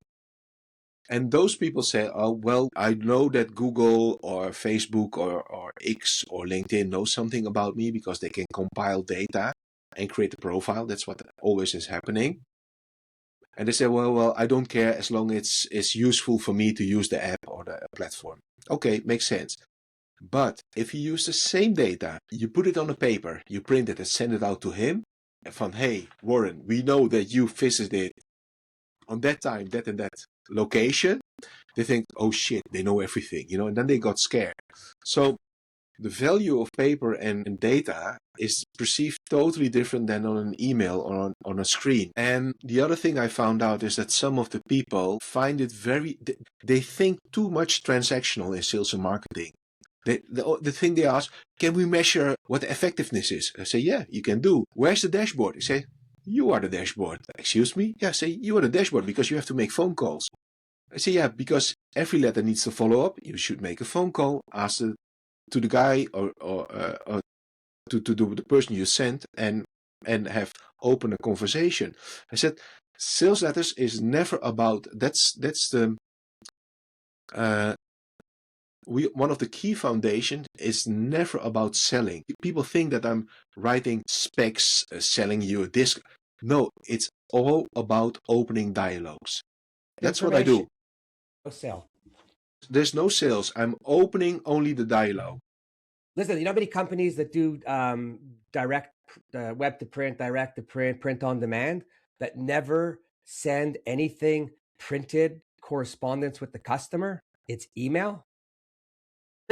And those people say, oh, well, I know that Google or Facebook or X or LinkedIn knows something about me because they can compile data and create a profile. That's what always is happening. And they say, well, I don't care as long as it's useful for me to use the app or the platform. Okay, makes sense. But if you use the same data, you put it on a paper, you print it and send it out to him, and hey, Warren, we know that you visited on that time, that and that location, they think, oh shit, they know everything, and then they got scared. So the value of paper and data is perceived totally different than on an email or on a screen. And the other thing I found out is that some of the people find it they think too much transactional in sales and marketing. The thing they ask, can we measure what the effectiveness is? I say, yeah, you can do. Where's the dashboard? I say, you are the dashboard. Excuse me? Yeah, I say, you are the dashboard because you have to make phone calls. I say, yeah, because every letter needs to follow up. You should make a phone call, ask to the guy or to the person you sent and have open a conversation. I said, sales letters is never about, that's the, one of the key foundations is never about selling. People think that I'm writing specs, selling you a disc. No, it's all about opening dialogues. That's what I do. No sale. There's no sales. I'm opening only the dialogue. Listen, you know how many companies that do direct web to print, direct to print, print on demand, that never send anything printed correspondence with the customer? It's email.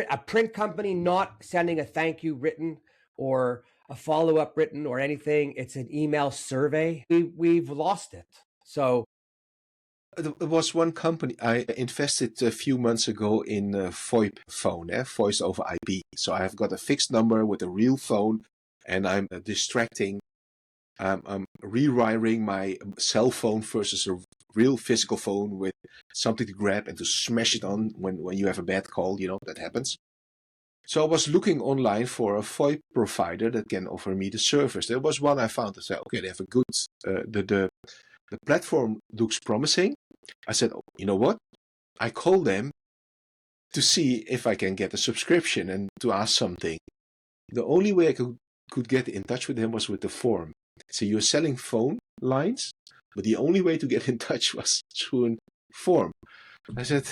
A print company not sending a thank you written or a follow-up written or anything. It's an email survey. We've lost it. So there was one company I invested a few months ago in VoIP phone, voice over IP. So I have got a fixed number with a real phone, and I'm distracting. I'm rewiring my cell phone versus a real physical phone with something to grab and to smash it on when you have a bad call. That happens. So I was looking online for a VoIP provider that can offer me the service. There was one I found. I said, okay, they have a good, the platform looks promising. I said, oh, you know what? I called them to see if I can get a subscription and to ask something. The only way I could get in touch with them was with the form. So you're selling phone lines, but the only way to get in touch was through a form. I said,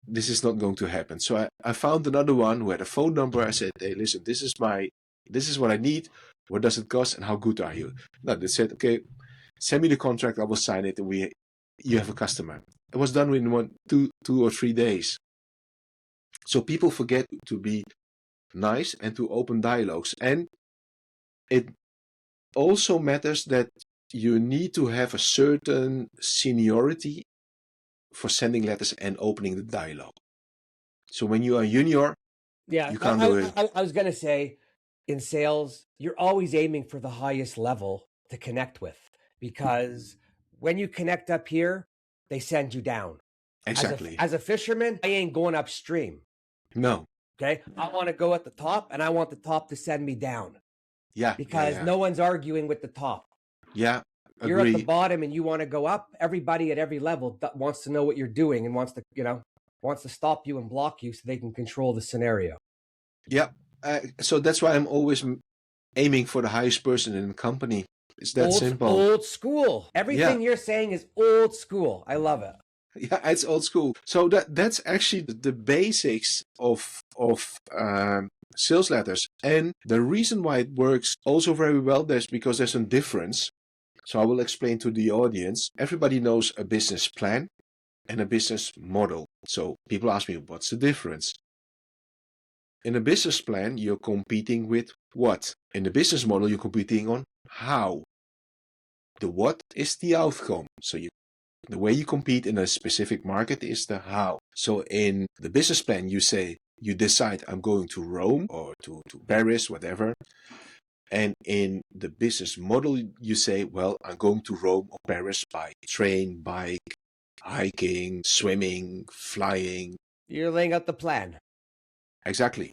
this is not going to happen. So I found another one where the phone number, I said, hey, listen, this is what I need. What does it cost and how good are you? No, they said, okay, send me the contract, I will sign it, and you have a customer. It was done in 2 or 3 days. So people forget to be nice and to open dialogues. And it also matters that you need to have a certain seniority for sending letters and opening the dialogue. So when you are a junior, you can't do it. I was going to say, in sales, you're always aiming for the highest level to connect with, because when you connect up here, they send you down. Exactly. As a fisherman, I ain't going upstream. No. Okay. I want to go at the top, and I want the top to send me down. Yeah. Because no one's arguing with the top. Yeah. Agree. You're at the bottom and you want to go up. Everybody at every level wants to know what you're doing and wants to stop you and block you so they can control the scenario. Yeah. So that's why I'm always aiming for the highest person in the company. It's that simple. Old school. Everything you're saying is old school. I love it. Yeah, it's old school. So that's actually the basics of sales letters. And the reason why it works also very well, because there's a difference. So I will explain to the audience. Everybody knows a business plan and a business model. So people ask me, what's the difference? In a business plan, you're competing with what? In the business model, you're competing on how. The what is the outcome. So the way you compete in a specific market is the how. So in the business plan, you decide I'm going to Rome or to Paris, whatever. And in the business model, you say, well, I'm going to Rome or Paris by train, bike, hiking, swimming, flying. You're laying out the plan. Exactly.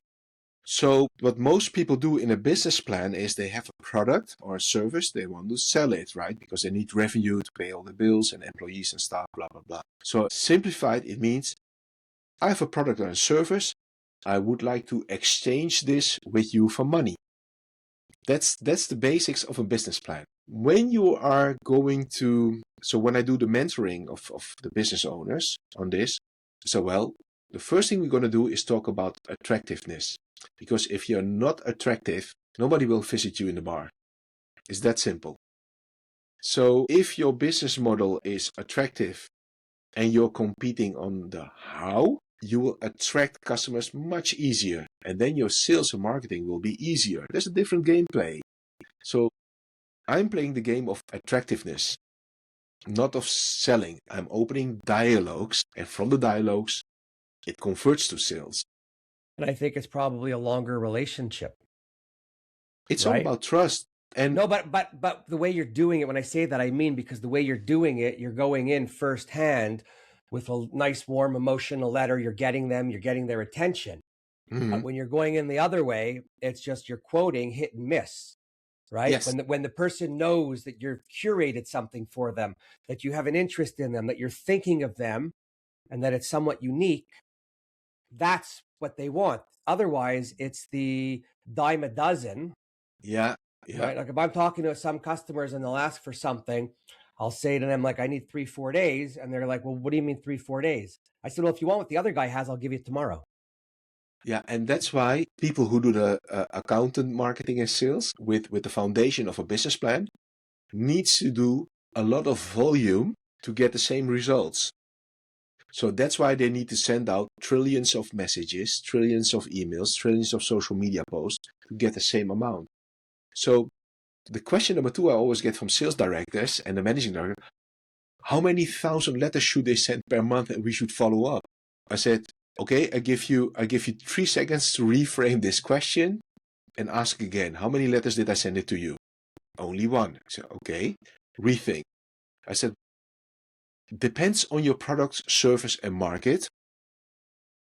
So what most people do in a business plan is they have a product or a service, they want to sell it, right? Because they need revenue to pay all the bills and employees and staff, blah, blah, blah. So simplified, it means I have a product or a service. I would like to exchange this with you for money. That's the basics of a business plan. When you are going to, so when I do the mentoring of the business owners on this, so well, the first thing we're going to do is talk about attractiveness. Because if you're not attractive, nobody will visit you in the bar. It's that simple. So if your business model is attractive and you're competing on the how, you will attract customers much easier. And then your sales and marketing will be easier. There's a different gameplay. So I'm playing the game of attractiveness, not of selling. I'm opening dialogues, and from the dialogues, it converts to sales. And I think it's probably a longer relationship. It's all about trust. And no, but the way you're doing it, when I say that, I mean, because the way you're doing it, you're going in firsthand with a nice, warm, emotional letter. You're getting their attention. mm-hmm. When you're going in the other way, it's just you're quoting hit and miss, right? Yes. When the person knows that you've curated something for them, that you have an interest in them, that you're thinking of them, and that it's somewhat unique, that's what they want. Otherwise, it's the dime a dozen. Yeah. Yeah. Right? Like if I'm talking to some customers and they'll ask for something, I'll say to them, like, I need 3-4 days. And they're like, well, what do you mean 3-4 days? I said, well, if you want what the other guy has, I'll give you it tomorrow. Yeah, and that's why people who do the accountant marketing and sales with the foundation of a business plan needs to do a lot of volume to get the same results. So that's why they need to send out trillions of messages, trillions of emails, trillions of social media posts to get the same amount. So the question number 2 I always get from sales directors and the managing director, how many thousand letters should they send per month and we should follow up? I said, okay, I give you 3 seconds to reframe this question and ask again, how many letters did I send it to you? Only 1. I said, okay, rethink. I said, depends on your product, service, and market.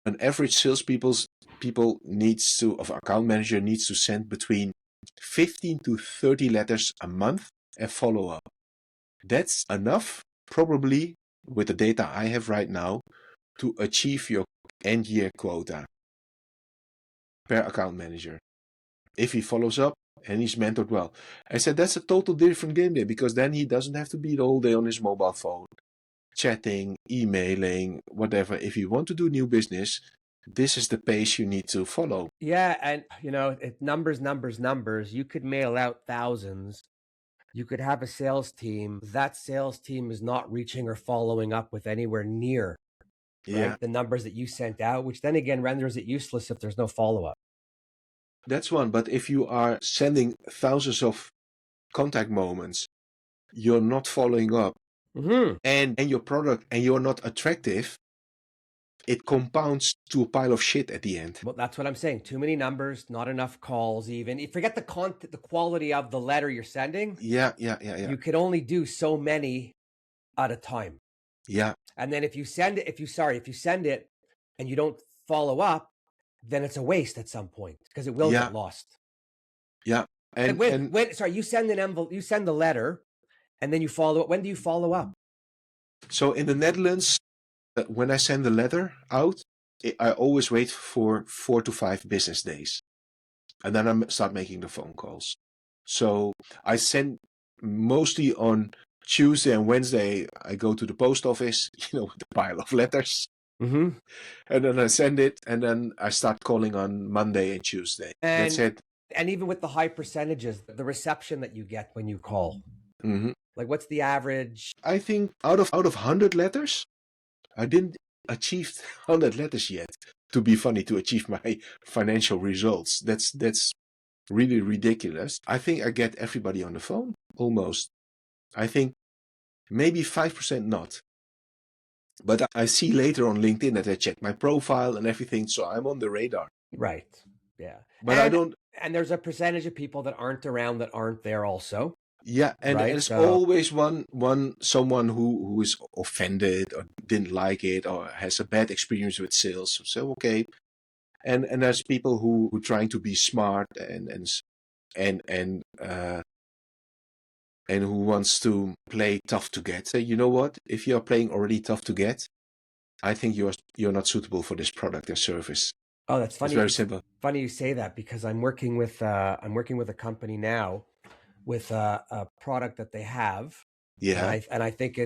An average salespeople account manager needs to send between 15 to 30 letters a month and follow up. That's enough, probably, with the data I have right now, to achieve your end year quota per account manager. If he follows up and he's mentored well. I said that's a total different game there, because then he doesn't have to be the whole day on his mobile phone, chatting, emailing, whatever. If you want to do new business, this is the pace you need to follow. Yeah, and it's numbers. You could mail out thousands. You could have a sales team. That sales team is not reaching or following up with anywhere near right, the numbers that you sent out, which then again renders it useless if there's no follow-up. That's one. But if you are sending thousands of contact moments, you're not following up, and your product, and you're not attractive, it compounds to a pile of shit at the end. Well, that's what I'm saying. Too many numbers, not enough calls even. You forget the content, the quality of the letter you're sending. Yeah. You could only do so many at a time. Yeah. And then if you send it and you don't follow up, then it's a waste at some point because it will get lost. Yeah. And you send an envelope, you send the letter, and then you follow up. When do you follow up? So in the Netherlands, when I send the letter out, I always wait for 4 to 5 business days. And then I start making the phone calls. So I send mostly on Tuesday and Wednesday, I go to the post office, with a pile of letters. Mm-hmm. And then I send it, and then I start calling on Monday and Tuesday. That's it. And even with the high percentages, the reception that you get when you call, Mm-hmm. like what's the average? I think out of 100 letters, I didn't achieve 100 letters yet. To be funny, to achieve my financial results. That's really ridiculous. I think I get everybody on the phone, almost. I think maybe 5% not. But I see later on LinkedIn that I check my profile and everything, so I'm on the radar. Right. Yeah. But I don't. And there's a percentage of people that aren't around that aren't there also. Yeah, and right? there's always someone who is offended or didn't like it or has a bad experience with sales. So okay, and there's people who trying to be smart and who wants to play tough to get. Say, you know what? If you are playing already tough to get, I think you're not suitable for this product or service. Oh, that's funny. It's very simple. Funny you say that, because I'm working with a company now with a product that they have. Yeah. And I think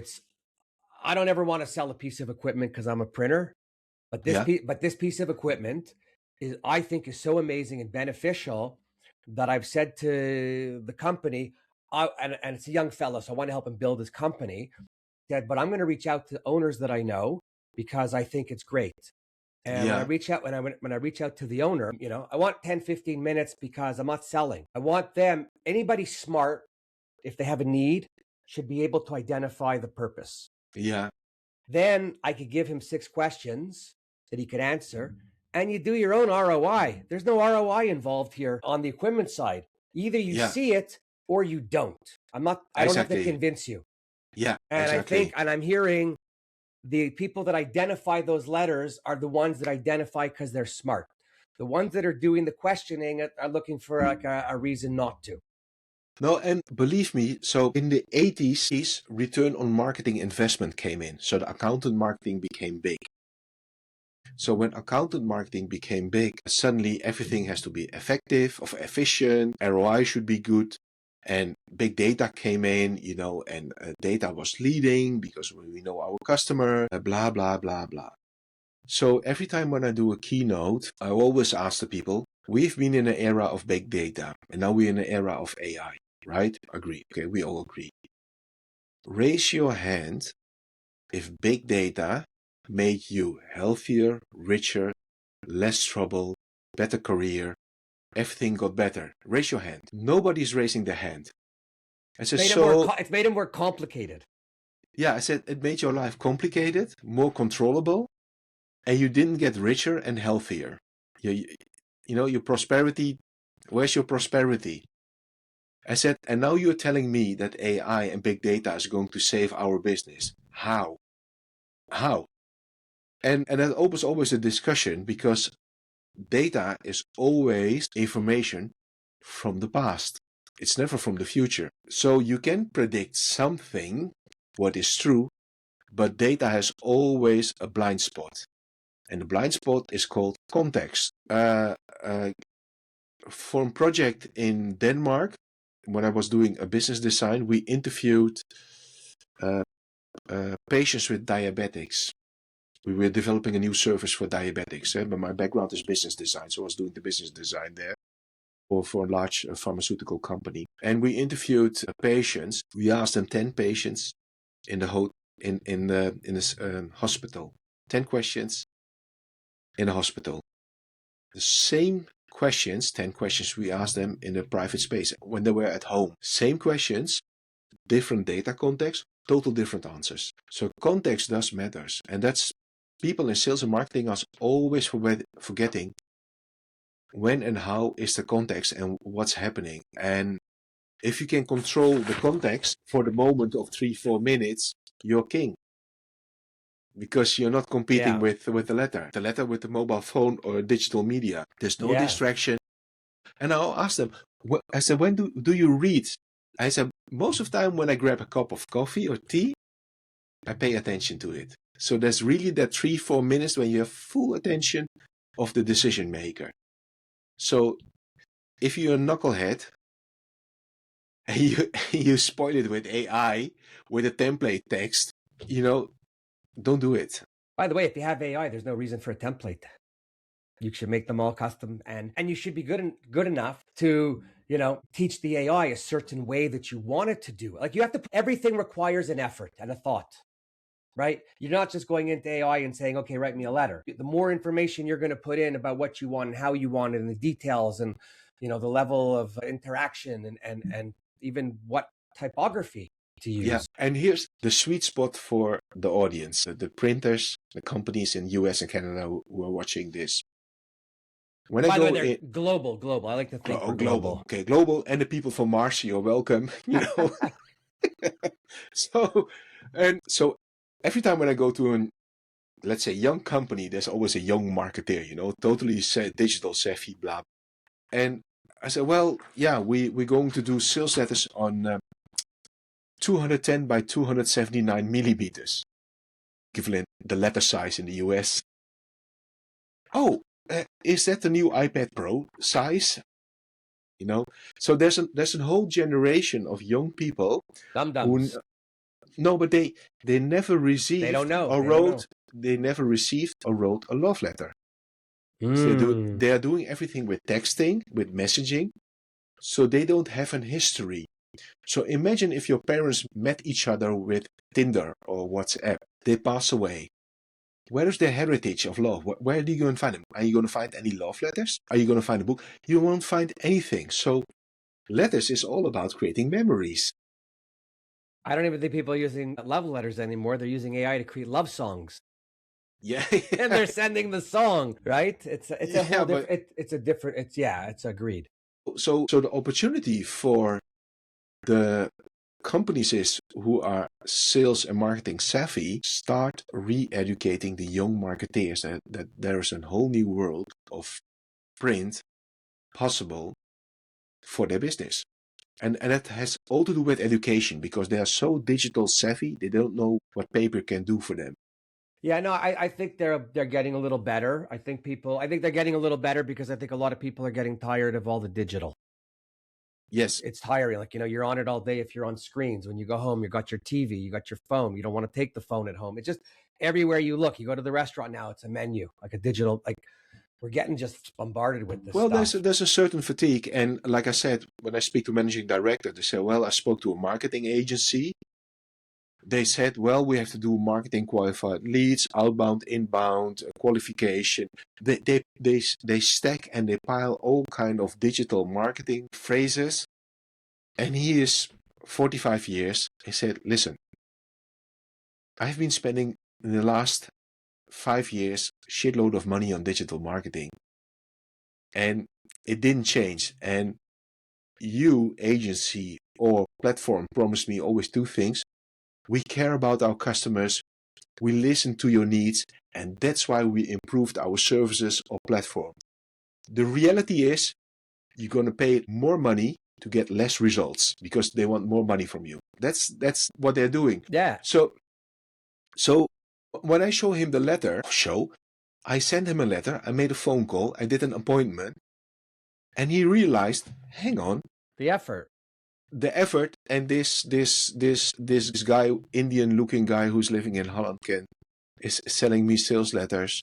I don't ever want to sell a piece of equipment because I'm a printer, but this piece of equipment I think is so amazing and beneficial that I've said to the company, and it's a young fellow, so I want to help him build his company. Said, but I'm going to reach out to owners that I know because I think it's great. And when I reach out, when I reach out to the owner, I want 10, 15 minutes because I'm not selling. I want anybody smart, if they have a need, should be able to identify the purpose. Yeah. Then I could give him 6 questions that he could answer, and you do your own ROI. There's no ROI involved here on the equipment side. Either you see it or you don't. I don't have to convince you. Yeah. And exactly. I'm hearing the people that identify those letters are the ones that identify because they're smart. The ones that are doing the questioning are looking for like a reason not to. No, and believe me, so in the 80s, return on marketing investment came in. So the accountant marketing became big. So when accountant marketing became big, suddenly everything has to be effective or efficient, ROI should be good. And big data came in, and data was leading because we know our customer, blah, blah, blah, blah. So every time when I do a keynote, I always ask the people, we've been in an era of big data, and now we're in an era of AI, right? Agree. Okay, we all agree. Raise your hand if big data made you healthier, richer, less trouble, better career, everything got better. Raise your hand. Nobody's raising their hand. I said, it's made it more complicated. Yeah, I said, it made your life complicated, more controllable, and you didn't get richer and healthier. Your prosperity, where's your prosperity? I said, and now you're telling me that AI and big data is going to save our business. How? And that opens always a discussion, because data is always information from the past. It's never from the future. So you can predict something, what is true, but data has always a blind spot. And the blind spot is called context. For a project in Denmark, when I was doing a business design, we interviewed patients with diabetics. We were developing a new service for diabetics, but my background is business design, so I was doing the business design there for a large pharmaceutical company. And we interviewed patients. We asked them 10 patients in this hospital. 10 questions in a hospital. The same questions, 10 questions we asked them in a private space when they were at home. Same questions, different data context, total different answers. So context does matters. And that's people in sales and marketing are always forgetting when and how is the context and what's happening. And if you can control the context for the moment of 3-4 minutes, you're king. Because you're not competing with the letter with the mobile phone or digital media. There's no distraction. And I'll ask them, I said, when do you read? I said, most of the time when I grab a cup of coffee or tea, I pay attention to it. So there's really that 3-4 minutes when you have full attention of the decision maker. So if you're a knucklehead and you spoil it with AI, with a template text, don't do it. By the way, if you have AI, there's no reason for a template. You should make them all custom, and you should be good enough to, teach the AI a certain way that you want it to do. Like, you have to, everything requires an effort and a thought, right? You're not just going into AI and saying, okay, write me a letter. The more information you're going to put in about what you want and how you want it and the details and, the level of interaction and even what typography to use. Yeah, and here's the sweet spot for the audience, the printers, the companies in US and Canada who are watching this. When By I the way, go they're in, global. I like to think we're global. Okay, global, and the people from Mars, you're welcome. So every time when I go to let's say, young company, there's always a young marketeer, totally digital savvy, blah. And I said, well, yeah, we're going to do sales letters on 210 by 279 millimeters, equivalent the letter size in the US. Oh, is that the new iPad Pro size? So there's a whole generation of young people Dum-dums. who no, but they never received They don't know. or wrote. They never received or wrote a love letter. So they are doing everything with texting, with messaging, so they don't have an history. So imagine if your parents met each other with Tinder or WhatsApp. They pass away. Where is their heritage of love? Where are you going to find them? Are you going to find any love letters? Are you going to find a book? You won't find anything. So letters is all about creating memories. I don't even think people are using love letters anymore. They're using AI to create love songs. Yeah. And they're sending the song, right? It's a whole different, it's agreed. So the opportunity for the companies who are sales and marketing savvy start re-educating the young marketeers that there is a whole new world of print possible for their business. And that has all to do with education, because they are so digital savvy, they don't know what paper can do for them. Yeah, no, I think they're getting a little better. I think they're getting a little better because I think a lot of people are getting tired of all the digital. Yes. It's tiring. Like, you're on it all day if you're on screens. When you go home, you got your TV, you got your phone. You don't want to take the phone at home. It's just everywhere you look. You go to the restaurant now, it's a menu, like a digital, like we're getting just bombarded with this stuff. Well, there's a certain fatigue. And like I said, when I speak to managing director, they say, well, I spoke to a marketing agency. They said, well, we have to do marketing qualified leads, outbound, inbound, qualification. They stack and they pile all kind of digital marketing phrases. And he is 45 years. He said, listen, I've been spending in the last 5 years shitload of money on digital marketing. And it didn't change. And you, agency or platform, promised me always two things. We care about our customers, we listen to your needs, and that's why we improved our services or platform. The reality is, you're going to pay more money to get less results because they want more money from you. That's what they're doing. Yeah. So when I show him the letter, I sent him a letter, I made a phone call, I did an appointment, and he realized, hang on, the effort, and this guy, Indian-looking guy who's living in Holland, is selling me sales letters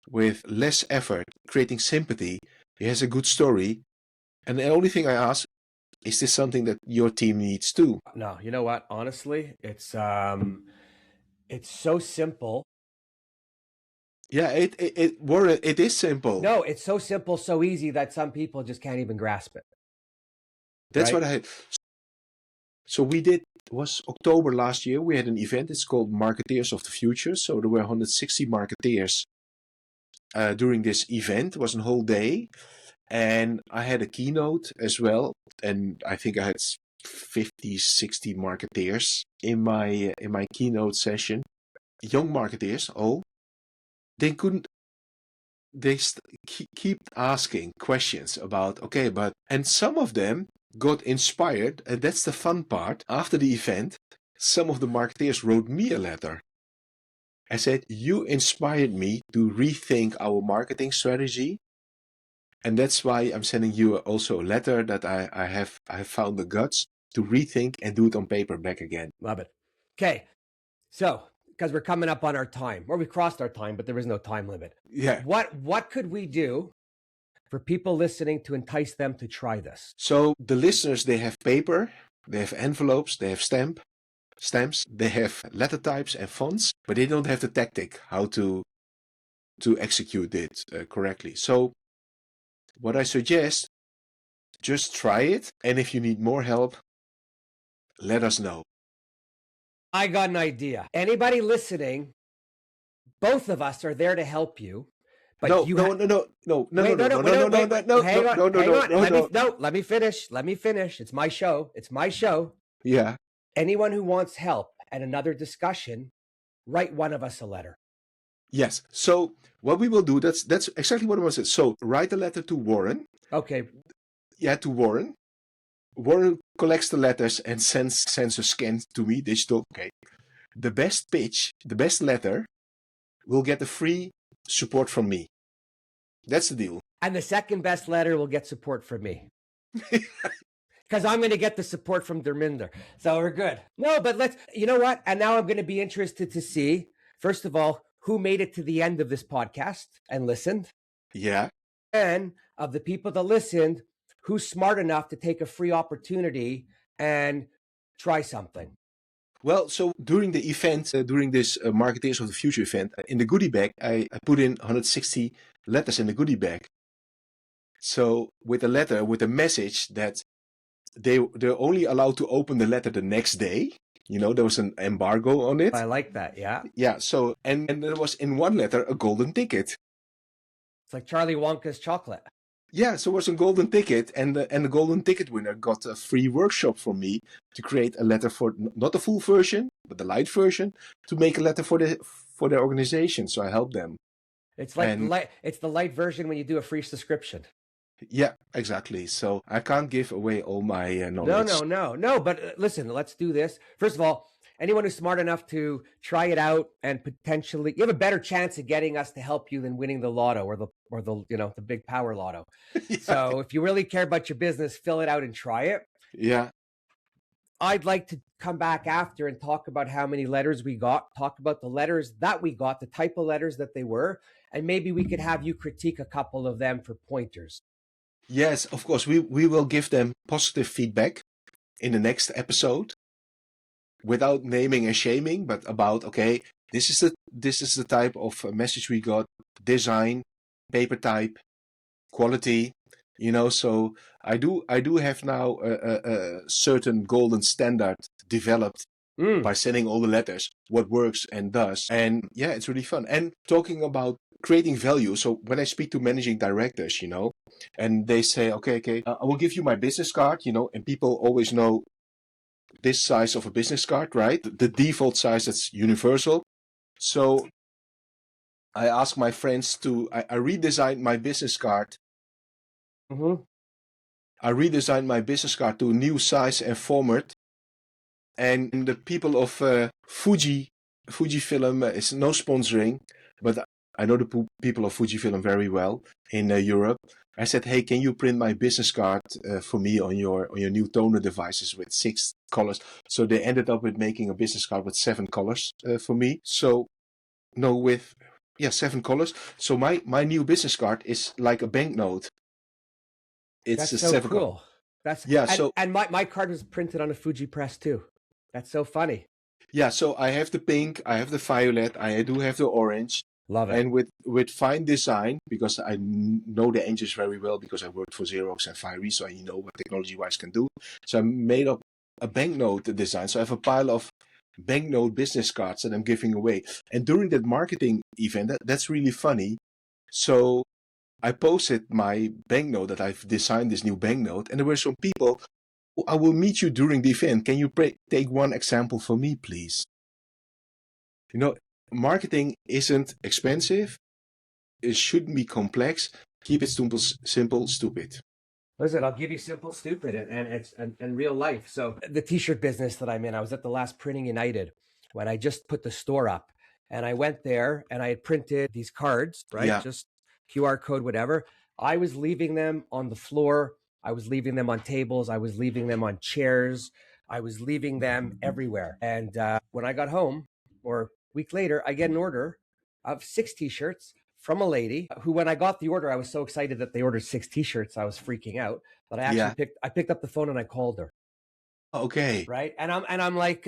with less effort, creating sympathy. He has a good story, and the only thing I ask, is this something that your team needs too? No, you know what? Honestly, it's so simple. Yeah, it is simple. No, it's so simple, so easy that some people just can't even grasp it. That's right? What I. So we did. It was October last year. We had an event. It's called Marketeers of the Future. So there were 160 marketeers during this event. It was a whole day, and I had a keynote as well. And I think I had 50, 60 marketeers in my keynote session. Young marketeers, they couldn't. They keep asking questions about, okay, and some of them got inspired, and that's the fun part. After the event, some of the marketeers wrote me a letter. I said, you inspired me to rethink our marketing strategy, and that's why I'm sending you also a letter that I have found the guts to rethink and do it on paper back again. Love it. Okay. So, because we're coming up on our time, or we crossed our time, but there is no time limit. Yeah. What could we do for people listening to entice them to try this? So the listeners, they have paper, they have envelopes, they have stamps, they have letter types and fonts, but they don't have the tactic how to execute it correctly. So what I suggest, just try it, and if you need more help, let us know. I got an idea. Anybody listening, both of us are there to help you. But No, you no, no, no, no, no, no, no, no, no, no, no, hang on, no, no, no, no, no. no. Let me finish. Let me finish. It's my show. It's my show. Yeah. Anyone who wants help and another discussion, write one of us a letter. Yes. So what we will do, that's exactly what I was saying. So write a letter to Warren. Okay. Yeah, to Warren. Warren collects the letters and sends a scan to me, digital. Okay. The best pitch, the best letter, will get a free support from me. That's the deal. And the second best letter will get support from me. Because I'm going to get the support from Darminder. So we're good. No, but you know what? And now I'm going to be interested to see, first of all, who made it to the end of this podcast and listened. Yeah. And of the people that listened, who's smart enough to take a free opportunity and try something. Well, so during the event, during this Marketeers of the Future event, in the goodie bag, I put in 160 letters in the goodie bag. So with a letter, with a message that they're only allowed to open the letter the next day. You know, there was an embargo on it. I like that, yeah. Yeah, so, and there was in one letter a golden ticket. It's like Charlie Wonka's chocolate. Yeah, so it was a golden ticket, and the golden ticket winner got a free workshop from me to create a letter for, not the full version, but the light version, to make a letter for their organization. So I helped them. It's like it's the light version when you do a free subscription. Yeah, exactly. So I can't give away all my knowledge. No. But listen, let's do this. First of all, anyone who's smart enough to try it out and potentially, you have a better chance of getting us to help you than winning the lotto or the big power lotto. Yeah. So if you really care about your business, fill it out and try it. Yeah. I'd like to come back after and talk about how many letters we got, talk about the letters that we got, the type of letters that they were, and maybe we could have you critique a couple of them for pointers. Yes, of course. We will give them positive feedback in the next episode, without naming and shaming, but about, okay, this is the type of message we got, design, paper type, quality, so I do have now a certain golden standard developed by sending all the letters, what works and does. And yeah, it's really fun. And talking about creating value. So when I speak to managing directors, and they say, okay, I will give you my business card, and people always know this size of a business card, right? The default size that's universal. So I ask my friends I redesigned my business card. Mm-hmm. I redesigned my business card to a new size and format. And the people of Fujifilm is no sponsoring, but I know the people of Fujifilm very well in Europe. I said, hey, can you print my business card for me on your new toner devices with 6 colors? So they ended up with making a business card with 7 colors for me. So with 7 colors. So my new business card is like a banknote. It's That's so 7 cool. colors. That's and my card was printed on a Fuji press too. That's so funny. Yeah, so I have the pink, I have the violet, I do have the orange. Love it. And with fine design, because I know the engines very well, because I worked for Xerox and Fiery, so I know what technology-wise can do. So I made up a banknote design. So I have a pile of banknote business cards that I'm giving away. And during that marketing event, that's really funny. So I posted my banknote that I've designed, this new banknote, and there were some people, I will meet you during the event. Can you take one example for me, please? Marketing isn't expensive. It shouldn't be complex. Keep it simple, stupid. Listen, I'll give you simple, stupid, and it's and real life. So the t-shirt business that I'm in, I was at the last Printing United when I just put the store up, and I went there and I had printed these cards, right? Yeah. Just QR code, whatever. I was leaving them on the floor I was leaving them on tables. I was leaving them on chairs. I was leaving them everywhere. And when I got home, or a week later, I get an order of 6 t-shirts from a lady who, when I got the order, I was so excited that they ordered 6 t-shirts. I was freaking out, but I actually picked up the phone and I called her. Okay. Right. And I'm like,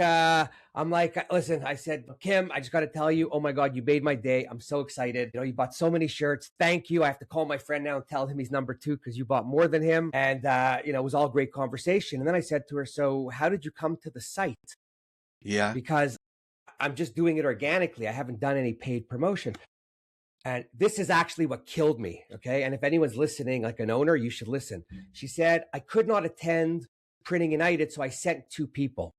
listen, I said, Kim, I just got to tell you, oh my God, you made my day. I'm so excited. You bought so many shirts. Thank you. I have to call my friend now and tell him he's number 2 because you bought more than him. And, it was all great conversation. And then I said to her, so how did you come to the site? Yeah. Because I'm just doing it organically. I haven't done any paid promotion. And this is actually what killed me. Okay. And if anyone's listening, like an owner, you should listen. She said, I could not attend Printing United, so I sent 2 people.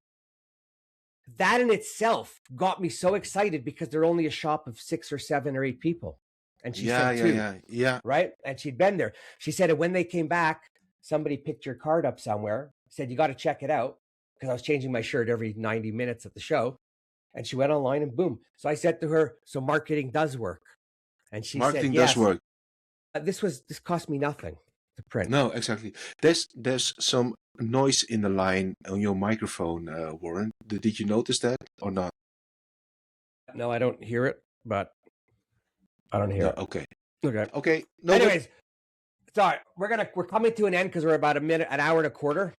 That in itself got me so excited because they're only a shop of 6 or 7 or 8 people. And she said 2. Yeah. Right. And she'd been there. She said, and when they came back, somebody picked your card up somewhere, said, you got to check it out. Because I was changing my shirt every 90 minutes at the show. And she went online and boom. So I said to her, so marketing does work. And she Marketing said, yes. does work. This cost me nothing to print. No, exactly. There's some noise in the line on your microphone, Warren. Did you notice that or not? No, I don't hear it, but I don't hear it. Okay. Okay. No, anyways, sorry, we're coming to an end because we're about an hour and a quarter.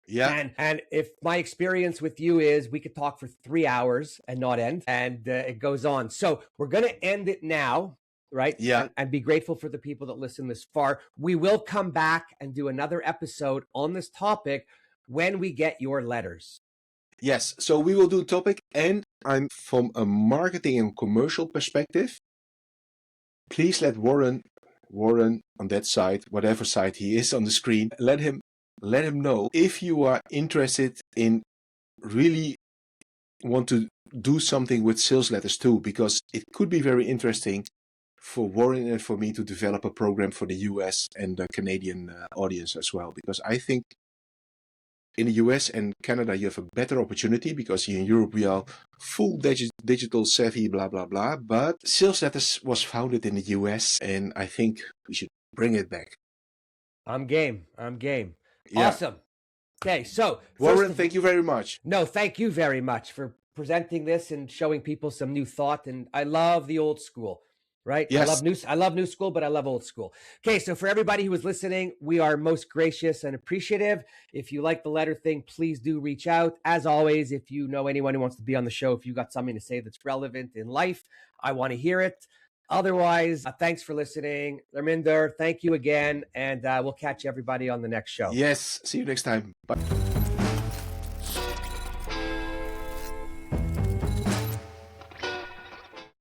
Yeah. And if my experience with you is we could talk for 3 hours and not end, and it goes on. So we're going to end it now. Right? Yeah. And be grateful for the people that listen this far. We will come back and do another episode on this topic when we get your letters. Yes. So we will do a topic, and I'm from a marketing and commercial perspective. Please let Warren on that side, whatever side he is on the screen, let him know if you are interested in really want to do something with sales letters too, because it could be very interesting for Warren and for me to develop a program for the US and the Canadian audience as well. Because I think in the US and Canada, you have a better opportunity because in Europe, we are full digital savvy, blah, blah, blah. But Sales Letters was founded in the US, and I think we should bring it back. I'm game. Yeah. Awesome. Okay, so Warren, thank you very much. No, thank you very much for presenting this and showing people some new thought. And I love the old school. Right? Yes. I love new school, but I love old school. Okay, so for everybody who is listening, we are most gracious and appreciative. If you like the letter thing, please do reach out. As always, if you know anyone who wants to be on the show, if you got something to say that's relevant in life, I want to hear it. Otherwise, thanks for listening. Darminder, thank you again, and we'll catch everybody on the next show. Yes, see you next time. Bye.